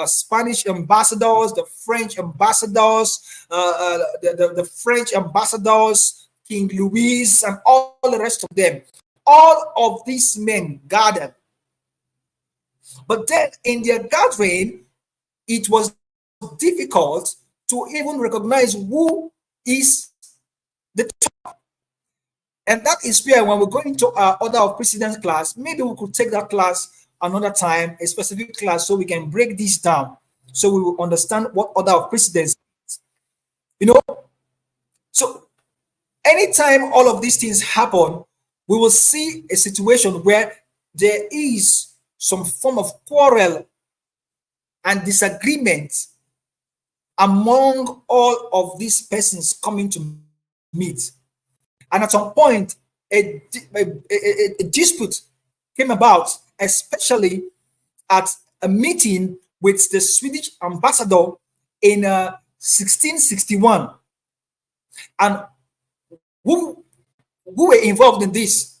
Spanish ambassadors, the French ambassadors, the French ambassadors, King Louis, and all the rest of them, all of these men gathered. But then in their gathering, it was difficult to even recognize who is the top. And that is where, when we go into our order of precedence class, maybe we could take that class another time, a specific class, so we can break this down, so we will understand what order of precedence is. You know, so anytime all of these things happen, we will see a situation where there is some form of quarrel and disagreement among all of these persons coming to meet. And at some point, a dispute came about, especially at a meeting with the Swedish ambassador in 1661. And who were involved in this?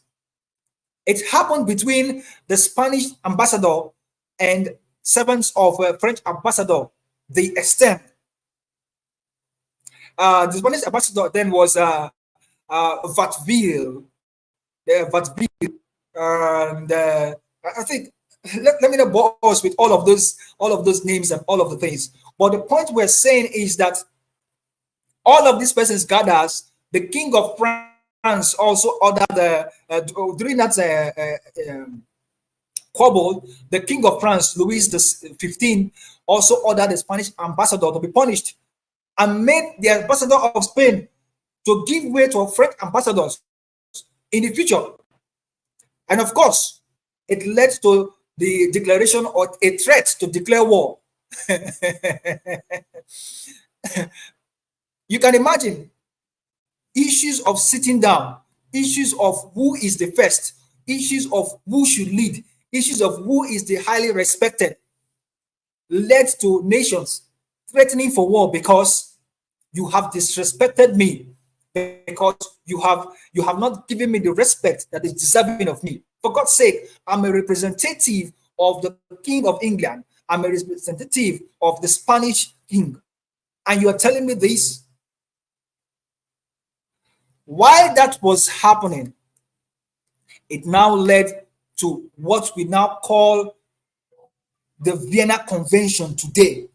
It happened between the Spanish ambassador and servants of French ambassador, the Esther. The Spanish ambassador then was Vatville, and I think let me not bore us with all of those names and all of the things. But the point we're saying is that all of these persons gathers. The King of France also ordered during that quarrel. The King of France, Louis XV, also ordered the Spanish ambassador to be punished, and made the ambassador of Spain to give way to French ambassadors in the future. And of course, it led to the declaration of a threat to declare war. You can imagine issues of sitting down, issues of who is the first, issues of who should lead, issues of who is the highly respected, led to nations threatening for war because you have disrespected me, because you have not given me the respect that is deserving of me. For God's sake, I'm a representative of the King of England. I'm a representative of the Spanish king. And you are telling me this? While that was happening, it now led to what we now call the Vienna Convention today.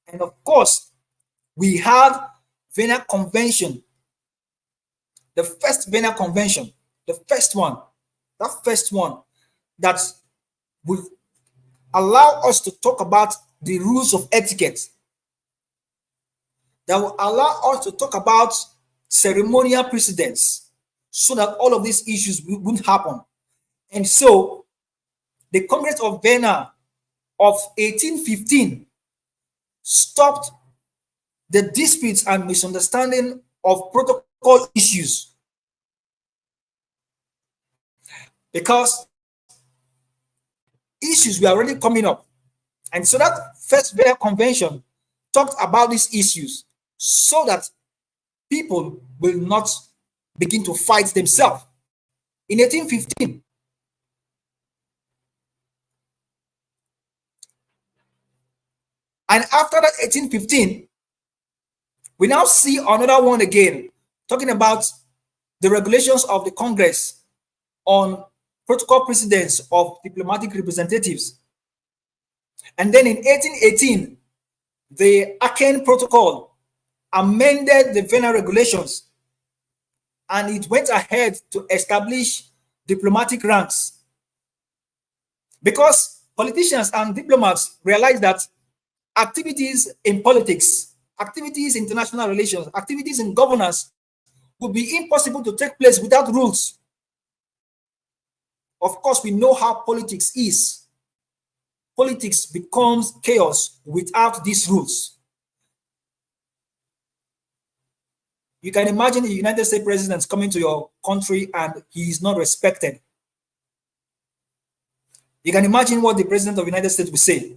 And of course, we have Vienna Convention, the first Vienna Convention, the first one, that will allow us to talk about the rules of etiquette, that will allow us to talk about ceremonial precedence, so that all of these issues wouldn't happen. And so the Congress of Vienna of 1815 stopped the disputes and misunderstanding of protocol issues, because issues were already coming up. And so that first Vienna Convention talked about these issues so that people will not begin to fight themselves. In 1815, and after that 1815, we now see another one again, talking about the regulations of the Congress on protocol precedence of diplomatic representatives. And then in 1818, the Aachen Protocol amended the Vienna regulations, and it went ahead to establish diplomatic ranks, because politicians and diplomats realized that activities in politics, activities in international relations, activities in governance would be impossible to take place without rules. Of course, we know how politics is. Politics becomes chaos without these rules. You can imagine the United States president coming to your country and he is not respected. You can imagine what the president of the United States will say.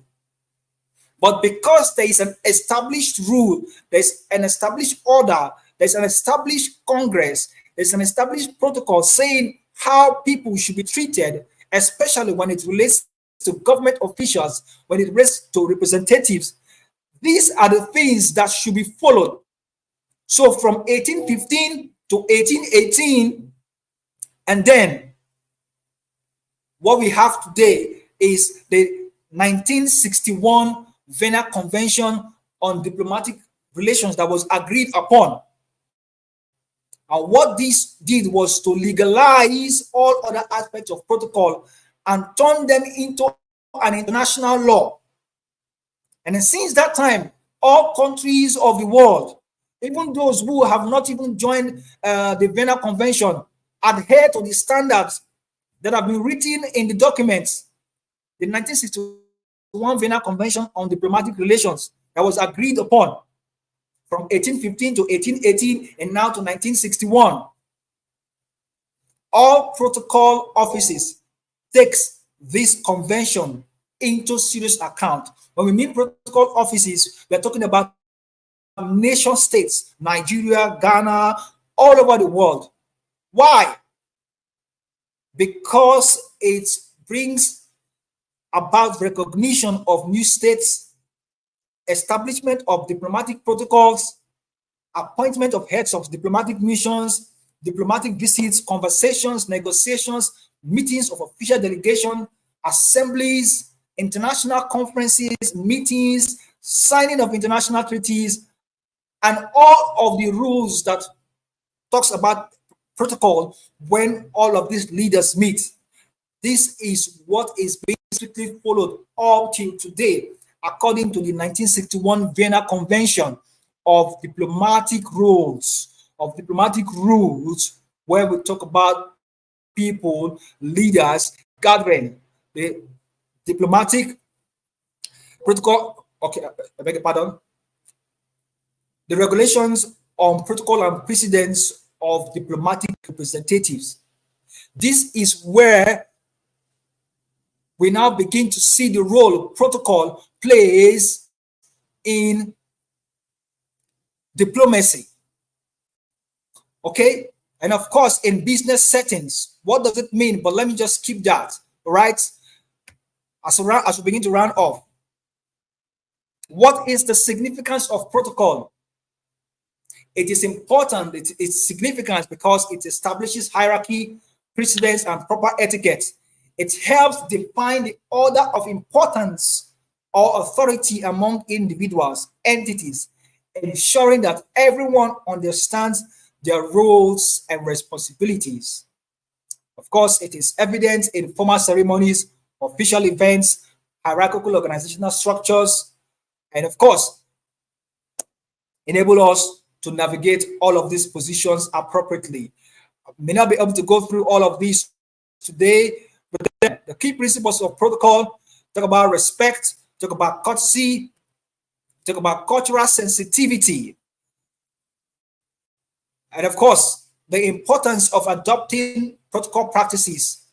But because there is an established rule, there's an established order, there's an established Congress, there's an established protocol saying how people should be treated, especially when it relates to government officials, when it relates to representatives. These are the things that should be followed. So from 1815 to 1818, and then what we have today is the 1961 Vienna Convention on Diplomatic Relations that was agreed upon. And what this did was to legalize all other aspects of protocol and turn them into an international law. And then since that time, all countries of the world, even those who have not even joined the Vienna Convention, adhere to the standards that have been written in the documents, the 1961 Vienna Convention on Diplomatic Relations that was agreed upon from 1815 to 1818 and now to 1961. All protocol offices takes this convention into serious account. When we mean protocol offices, we're talking about nation states, Nigeria, Ghana, all over the world. Why? Because it brings about recognition of new states, establishment of diplomatic protocols, appointment of heads of diplomatic missions, diplomatic visits, conversations, negotiations, meetings of official delegation, assemblies, international conferences, meetings, signing of international treaties, and all of the rules that talks about protocol when all of these leaders meet. This is what is being strictly followed all till today, according to the 1961 Vienna Convention of Diplomatic Rules of diplomatic rules where we talk about people, leaders, gathering. The diplomatic protocol, okay, I beg your pardon. The regulations on protocol and precedence of diplomatic representatives. This is where we now begin to see the role protocol plays in diplomacy. Okay? And of course, in business settings, what does it mean? But let me just keep that, all right? As we begin to round off, what is the significance of protocol? It is important, it's significant because it establishes hierarchy, precedence, and proper etiquette. It helps define the order of importance or authority among individuals, entities, ensuring that everyone understands their roles and responsibilities. Of course, it is evident in formal ceremonies, official events, hierarchical organizational structures, and of course, enable us to navigate all of these positions appropriately. I may not be able to go through all of these today, but the key principles of protocol talk about respect, talk about courtesy, talk about cultural sensitivity, and of course, the importance of adopting protocol practices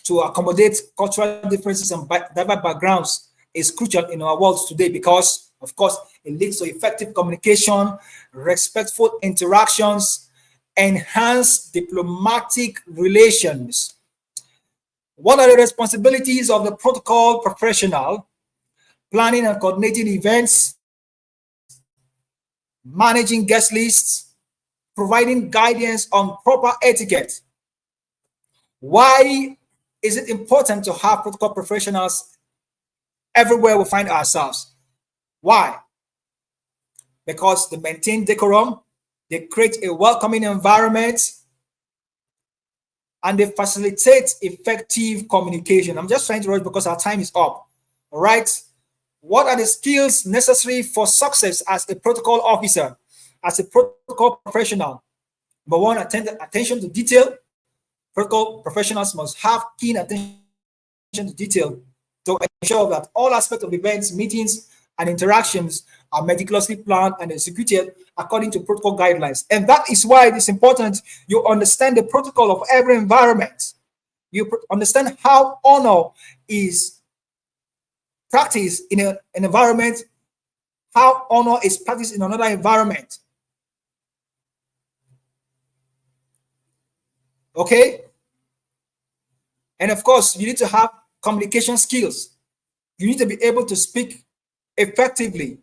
to accommodate cultural differences and diverse backgrounds is crucial in our world today because, of course, it leads to effective communication, respectful interactions, enhanced diplomatic relations. What are the responsibilities of the protocol professional? Planning and coordinating events, managing guest lists, providing guidance on proper etiquette. Why is it important to have protocol professionals everywhere we find ourselves? Why? Because they maintain decorum, they create a welcoming environment, and they facilitate effective communication. I'm just trying to rush because our time is up. All right. What are the skills necessary for success as a protocol officer, as a protocol professional? Number one, attention to detail. Protocol professionals must have keen attention to detail to ensure that all aspects of events, meetings, and interactions are meticulously planned and executed according to protocol guidelines. And that is why it is important you understand the protocol of every environment. You understand how honor is practiced in an environment, how honor is practiced in another environment. Okay? And of course, you need to have communication skills. You need to be able to speak effectively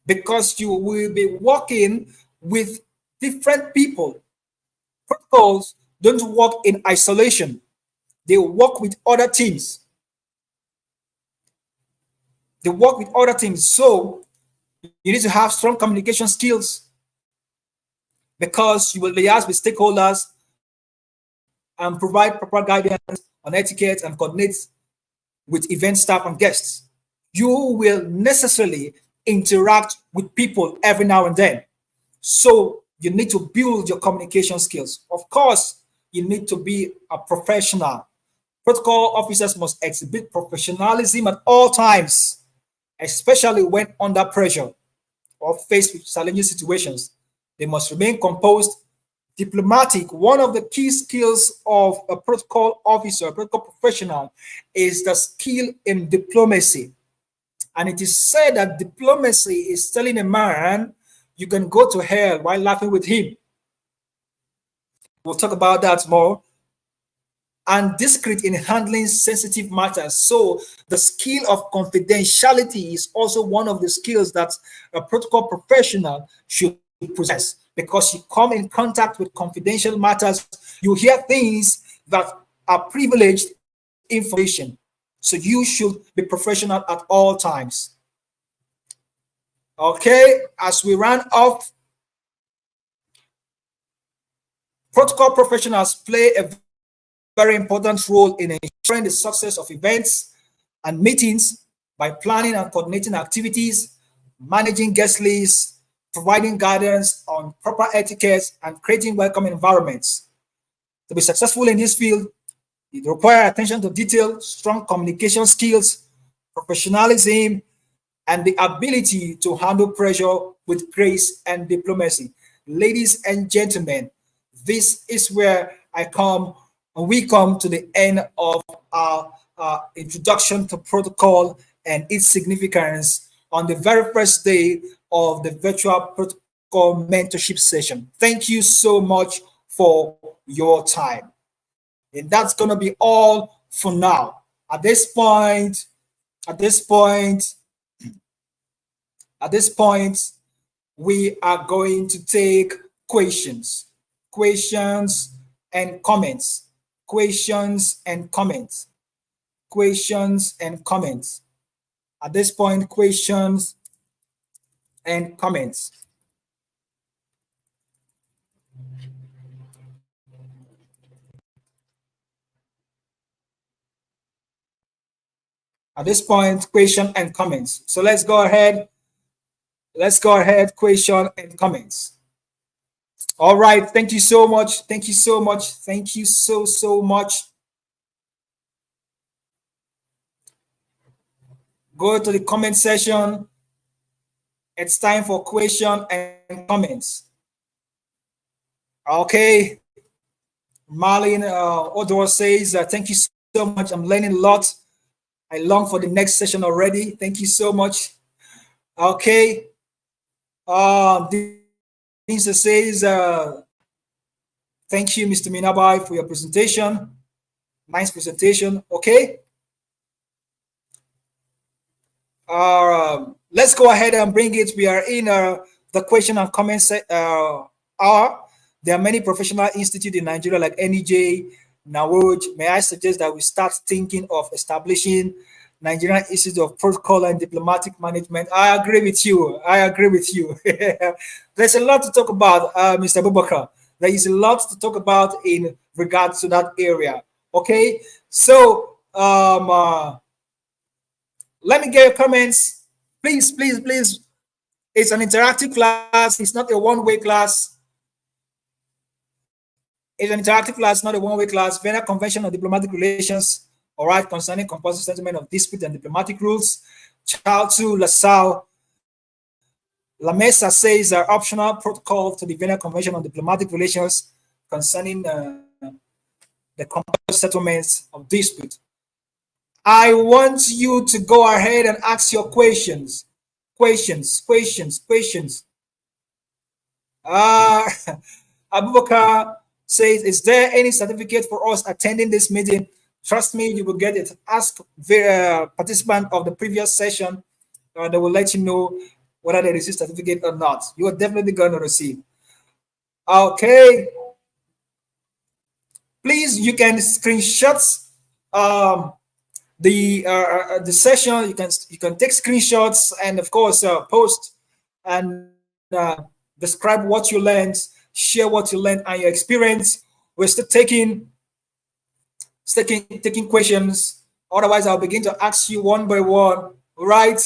because you will be working with different people. Protocols don't work in isolation. They work with other teams. They work with other teams. So you need to have strong communication skills because you will liaise with stakeholders and provide proper guidance on etiquette and coordinate with event staff and guests. You will necessarily interact with people every now and then. So you need to build your communication skills. Of course, you need to be a professional. Protocol officers must exhibit professionalism at all times, especially when under pressure or faced with challenging situations. They must remain composed, diplomatic. One of the key skills of a protocol officer, a protocol professional, is the skill in diplomacy. And it is said that diplomacy is telling a man you can go to hell while laughing with him. We'll talk about that more. And discreet in handling sensitive matters. So the skill of confidentiality is also one of the skills that a protocol professional should possess, because you come in contact with confidential matters, you hear things that are privileged information. So you should be professional at all times. Okay, as we run off, protocol professionals play a very important role in ensuring the success of events and meetings by planning and coordinating activities, managing guest lists, providing guidance on proper etiquette, and creating welcoming environments. To be successful in this field, it requires attention to detail, strong communication skills, professionalism, and the ability to handle pressure with grace and diplomacy. Ladies and gentlemen, this is where we come to the end of our introduction to protocol and its significance on the very first day of the virtual protocol mentorship session. Thank you so much for your time. And that's going to be all for now. At this point, at this point, at this point, we are going to take questions, questions and comments, questions and comments, questions and comments. At this point, questions and comments. At this point, question and comments. So let's go ahead. Let's go ahead, question and comments. All right, thank you so much. Thank you so much. Thank you so much. Go to the comment section. It's time for question and comments. Okay. Marlene Odor says, thank you so much. I'm learning a lot. I long for the next session already. Thank you so much. Okay. Lisa says, thank you, Mr. Minabai, for your presentation. Nice presentation. Okay. Let's go ahead and bring it. We are in the question and comment hour. There are many professional institutes in Nigeria like NEJ, NAWOJ. May I suggest that we start thinking of establishing Nigerian Institute of Protocol and Diplomatic Management? I agree with you. I agree with you. There's a lot to talk about, Mr. Abubakar. There is a lot to talk about in regards to that area. Okay, so let me get your comments. Please, please, please. It's an interactive class. It's not a one-way class. It's an interactive class, not a one-way class. Vienna Convention on Diplomatic Relations, all right, concerning compulsory settlement of dispute and diplomatic rules. Child 2, LaSalle. La Mesa says optional protocol to the Vienna Convention on Diplomatic Relations concerning the compulsory settlements of dispute. I want you to go ahead and ask your questions. Questions. Abubakar says, is there any certificate for us attending this meeting? Trust me, you will get it. Ask the participant of the previous session. They will let you know whether they receive certificate or not. You are definitely going to receive. Okay. Please, you can screenshot the session. You can take screenshots and of course post and describe what you learned, share what you learned and your experience. We're still taking questions. Otherwise, I'll begin to ask you one by one. Right?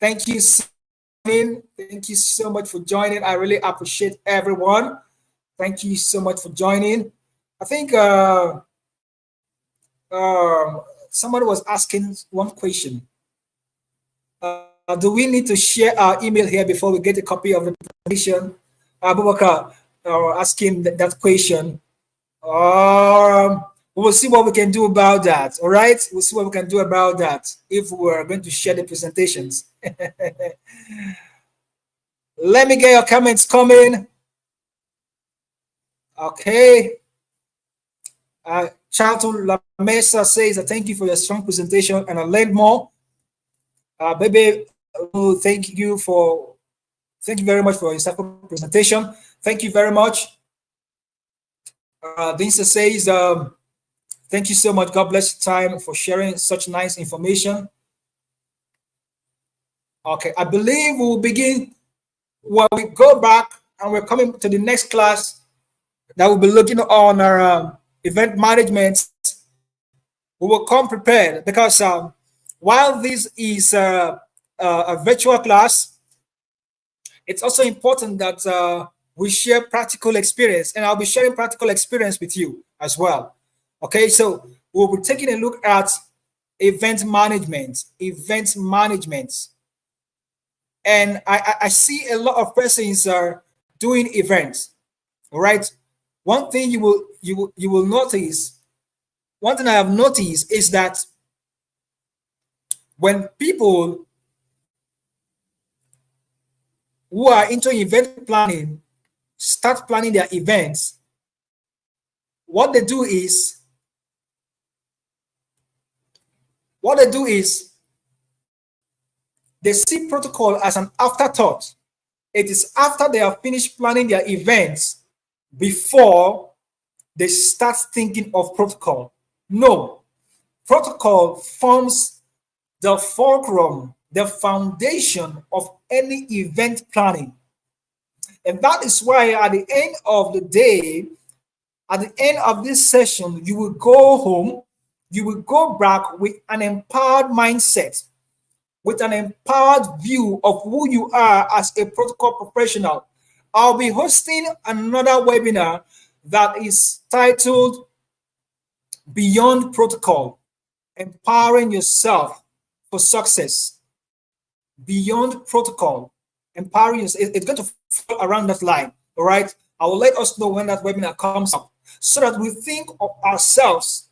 Thank you. Thank you so much for joining. I really appreciate everyone. Thank you so much for joining. I think somebody was asking one question. Do we need to share our email here before we get a copy of the presentation? Abubakar asking that question. We'll see what we can do about that. All right, we'll see what we can do about that if we're going to share the presentations. Let me get your comments coming. Okay. Charlton La Mesa says, thank you for your strong presentation and I learned more. Baby, thank you very much for your insightful presentation. Thank you very much. Dinsa says, thank you so much. God bless your time for sharing such nice information. Okay, I believe we'll begin when we go back and we're coming to the next class that we'll be looking on our event management. We will come prepared because while this is a virtual class, it's also important that we share practical experience, and I'll be sharing practical experience with you as well. Okay, so we'll be taking a look at event management, and I see a lot of persons are doing events. All right, one thing you will notice. One thing I have noticed is that when people who are into event planning start planning their events, what they do is what they do is they see protocol as an afterthought. It is after they have finished planning their events before they start thinking of protocol. No, protocol forms the fulcrum, the foundation of any event planning. And that is why at the end of the day, at the end of this session, you will go home, you will go back with an empowered mindset, with an empowered view of who you are as a protocol professional. I'll be hosting another webinar that is titled Beyond Protocol, Empowering Yourself for Success. Beyond Protocol, empowering yourself. It's going to fall around that line. All right. I will let us know when that webinar comes up so that we think of ourselves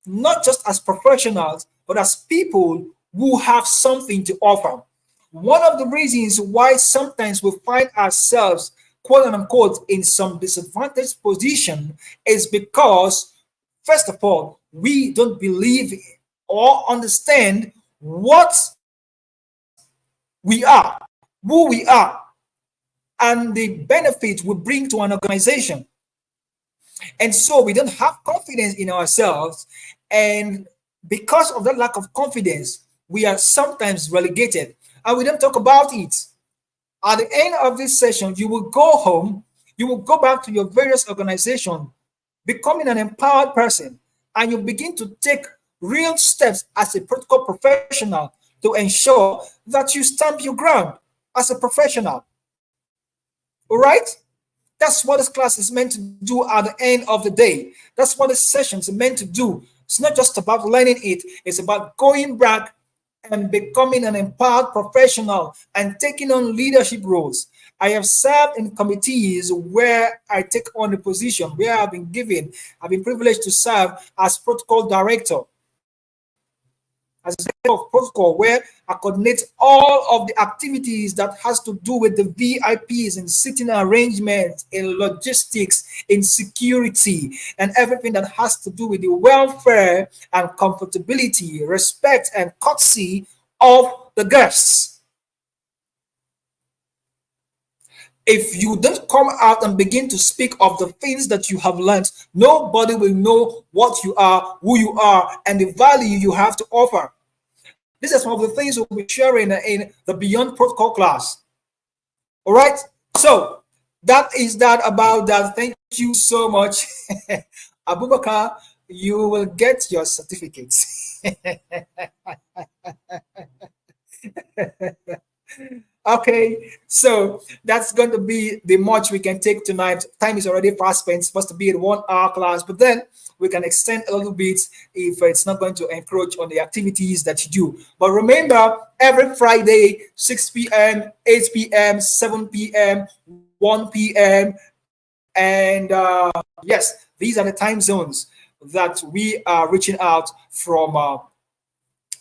not just as professionals, but as people who have something to offer. One of the reasons why sometimes we find ourselves, quote unquote, in some disadvantaged position is because, first of all, we don't believe or understand what we are, who we are, and the benefit we bring to an organization. And so we don't have confidence in ourselves. And because of that lack of confidence, we are sometimes relegated and we don't talk about it. At the end of this session, you will go home, you will go back to your various organizations, becoming an empowered person, and you begin to take real steps as a protocol professional to ensure that you stamp your ground as a professional. All right? That's what this class is meant to do at the end of the day. That's what this session is meant to do. It's not just about learning it, it's about going back and becoming an empowered professional and taking on leadership roles. I have served in committees where I take on a position where I've been privileged to serve as protocol director, as a of protocol, where I coordinate all of the activities that has to do with the VIPs in sitting arrangements, in logistics, in security, and everything that has to do with the welfare and comfortability, respect, and courtesy of the guests. If you don't come out and begin to speak of the things that you have learned, nobody will know what you are, who you are, and the value you have to offer. These are some of the things we'll be sharing in the Beyond Protocol class. All right. So that is that about that. Thank you so much. Abubakar, you will get your certificates. Okay, so that's going to be the much we can take tonight. Time is already fast spent. It's supposed to be a 1 hour class, but then we can extend a little bit if it's not going to encroach on the activities that you do. But remember, every Friday, 6 p.m., 8 p.m., 7 p.m., 1 p.m., and yes, these are the time zones that we are reaching out from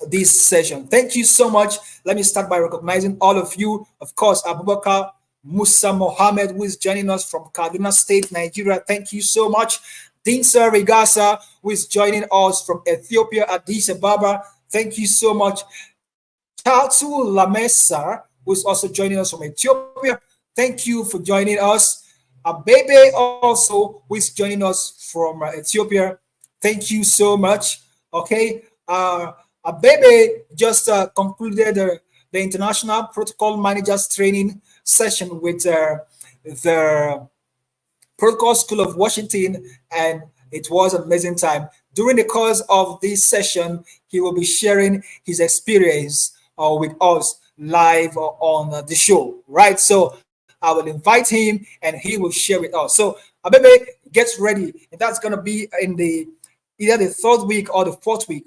this session. Thank you so much. Let me start by recognizing all of you. Of course, Abubakar Musa Mohammed, who is joining us from Kaduna State, Nigeria. Thank you so much. Dinsa Regasa, who is joining us from Ethiopia, Addis Ababa. Thank you so much. Chaltu Lamesa, who is also joining us from Ethiopia. Thank you for joining us. Abebe also, who is joining us from Ethiopia. Thank you so much. Okay. Abebe just concluded the International Protocol Managers Training session with the Protocol School of Washington, and it was an amazing time. During the course of this session, he will be sharing his experience with us live on the show, right? So I will invite him and he will share with us. So Abebe gets ready, and that's gonna be in the either the third week or the fourth week,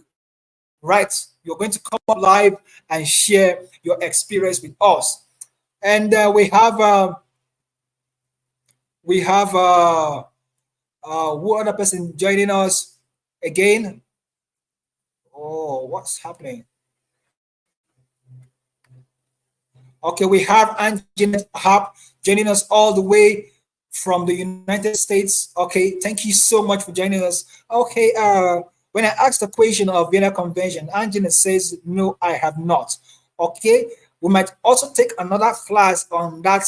right? You're going to come up live and share your experience with us. And we have one other person joining us again. Oh, what's happening? Okay, we have Anjanette Hap joining us all the way from the United States. Okay, thank you so much for joining us. Okay, when I asked the question of Vienna Convention, Anjanette says, no, I have not. Okay, we might also take another class on that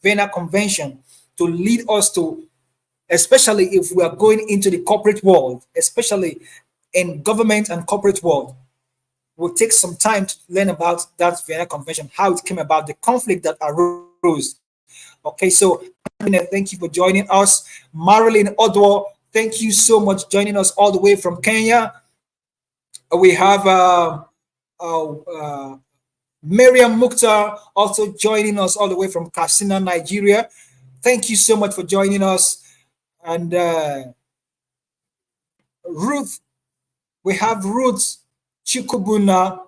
Vienna Convention to lead us to, especially if we are going into the corporate world, especially in government and corporate world. We'll take some time to learn about that Vienna Convention, how it came about, the conflict that arose. Okay, so thank you for joining us. Marilyn Odwo, thank you so much joining us all the way from Kenya. We have Miriam Mukhtar also joining us all the way from Katsina, Nigeria. Thank you so much for joining us. And Ruth, we have Ruth Chikubuna,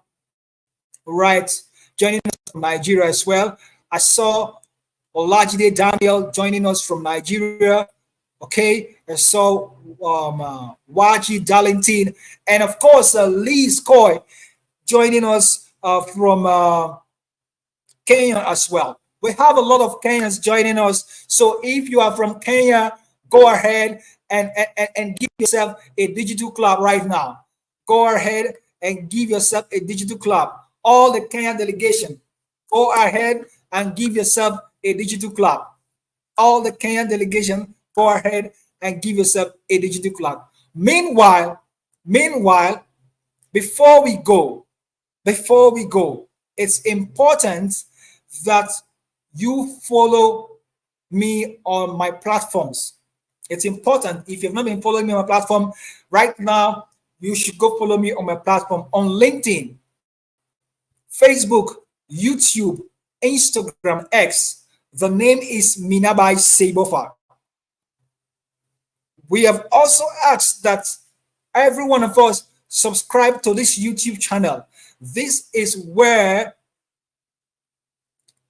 right, joining us from Nigeria as well. I saw Olajide Daniel joining us from Nigeria. Okay, I saw Waji Darlington, and of course Liz Coy joining us from Kenya as well. We have a lot of Kenyans joining us. So if you are from Kenya, go ahead and give yourself a digital club right now. Go ahead and give yourself a digital club. All the Kenyan delegation, go ahead and give yourself a digital club. All the Kenyan delegation, go ahead and give yourself a digital club. Meanwhile, before we go, it's important that you follow me on my platforms. It's important. If you've not been following me on my platform right now, you should go follow me on my platform on LinkedIn, Facebook, YouTube, Instagram, X. The name is Minabai Sebofa. We have also asked that every one of us subscribe to this YouTube channel. This is where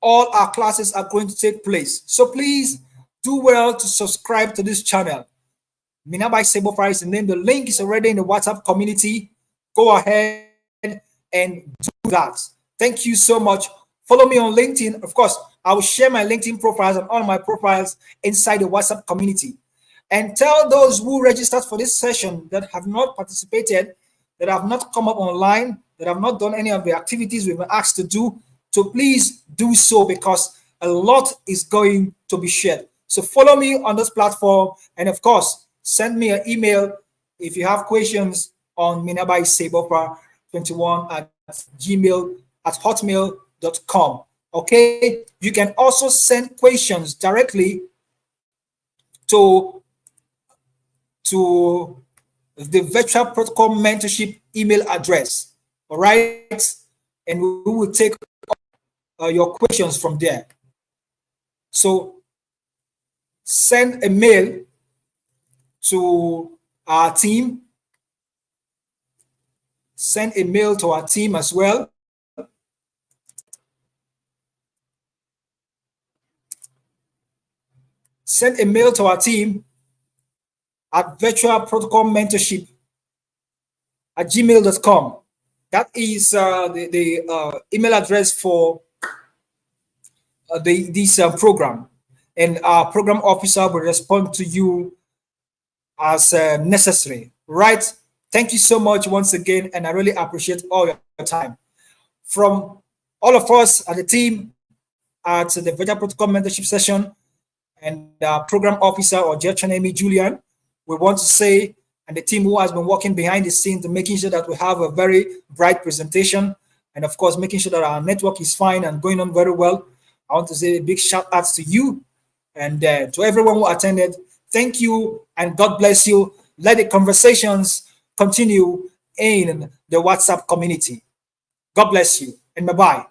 all our classes are going to take place. So please do well to subscribe to this channel. Minabai Sebofa is the name. The link is already in the WhatsApp community. Go ahead and do that. Thank you so much. Follow me on LinkedIn. Of course, I will share my LinkedIn profiles and all my profiles inside the WhatsApp community. And tell those who registered for this session that have not participated, that have not come up online, that have not done any of the activities we've been asked to do, to please do so, because a lot is going to be shared. So follow me on this platform, and of course, send me an email if you have questions on Minabai Sebofa 21 at hotmail.com. Okay, you can also send questions directly to the virtual protocol mentorship email address. All right, and we will take your questions from there. So send a mail to our team. Send a mail to our team as well. Send a mail to our team at virtual protocol mentorship at gmail.com. That is the email address for this program, and our program officer will respond to you as necessary. Right? Thank you so much once again, and I really appreciate all your time. From all of us at the team at the Virtual Protocol Mentorship Session and program officer or Amy Julian, we want to say, and the team who has been working behind the scenes to making sure that we have a very bright presentation, and of course making sure that our network is fine and going on very well. I want to say a big shout out to you and to everyone who attended. Thank you and God bless you. Let the conversations continue in the WhatsApp community. God bless you. and bye-bye.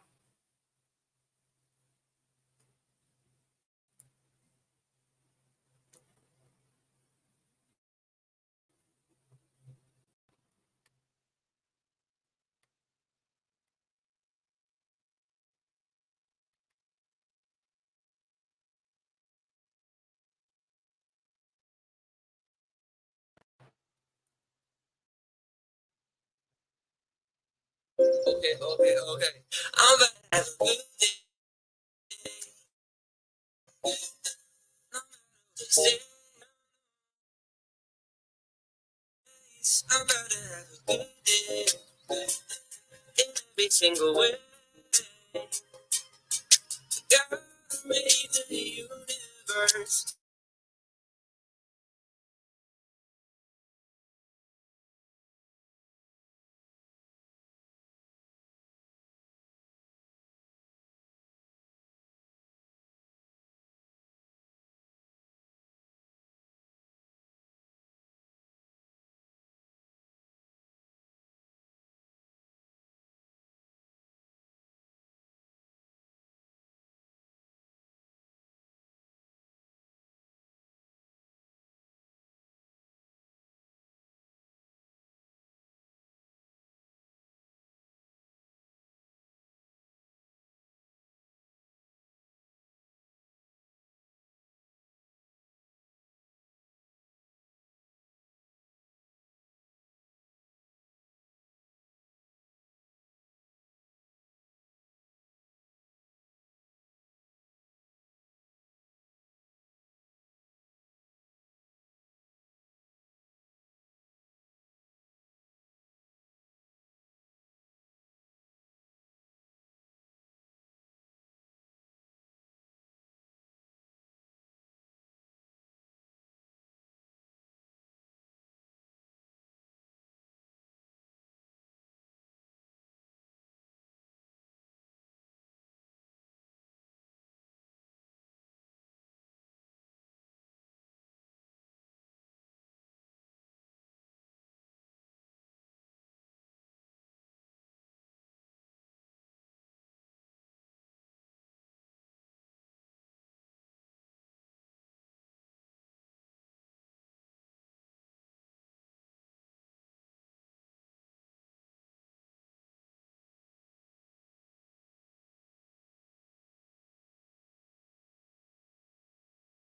Okay. I'm about to have a good day. I'm about to have a good day. In every single way. God made the universe.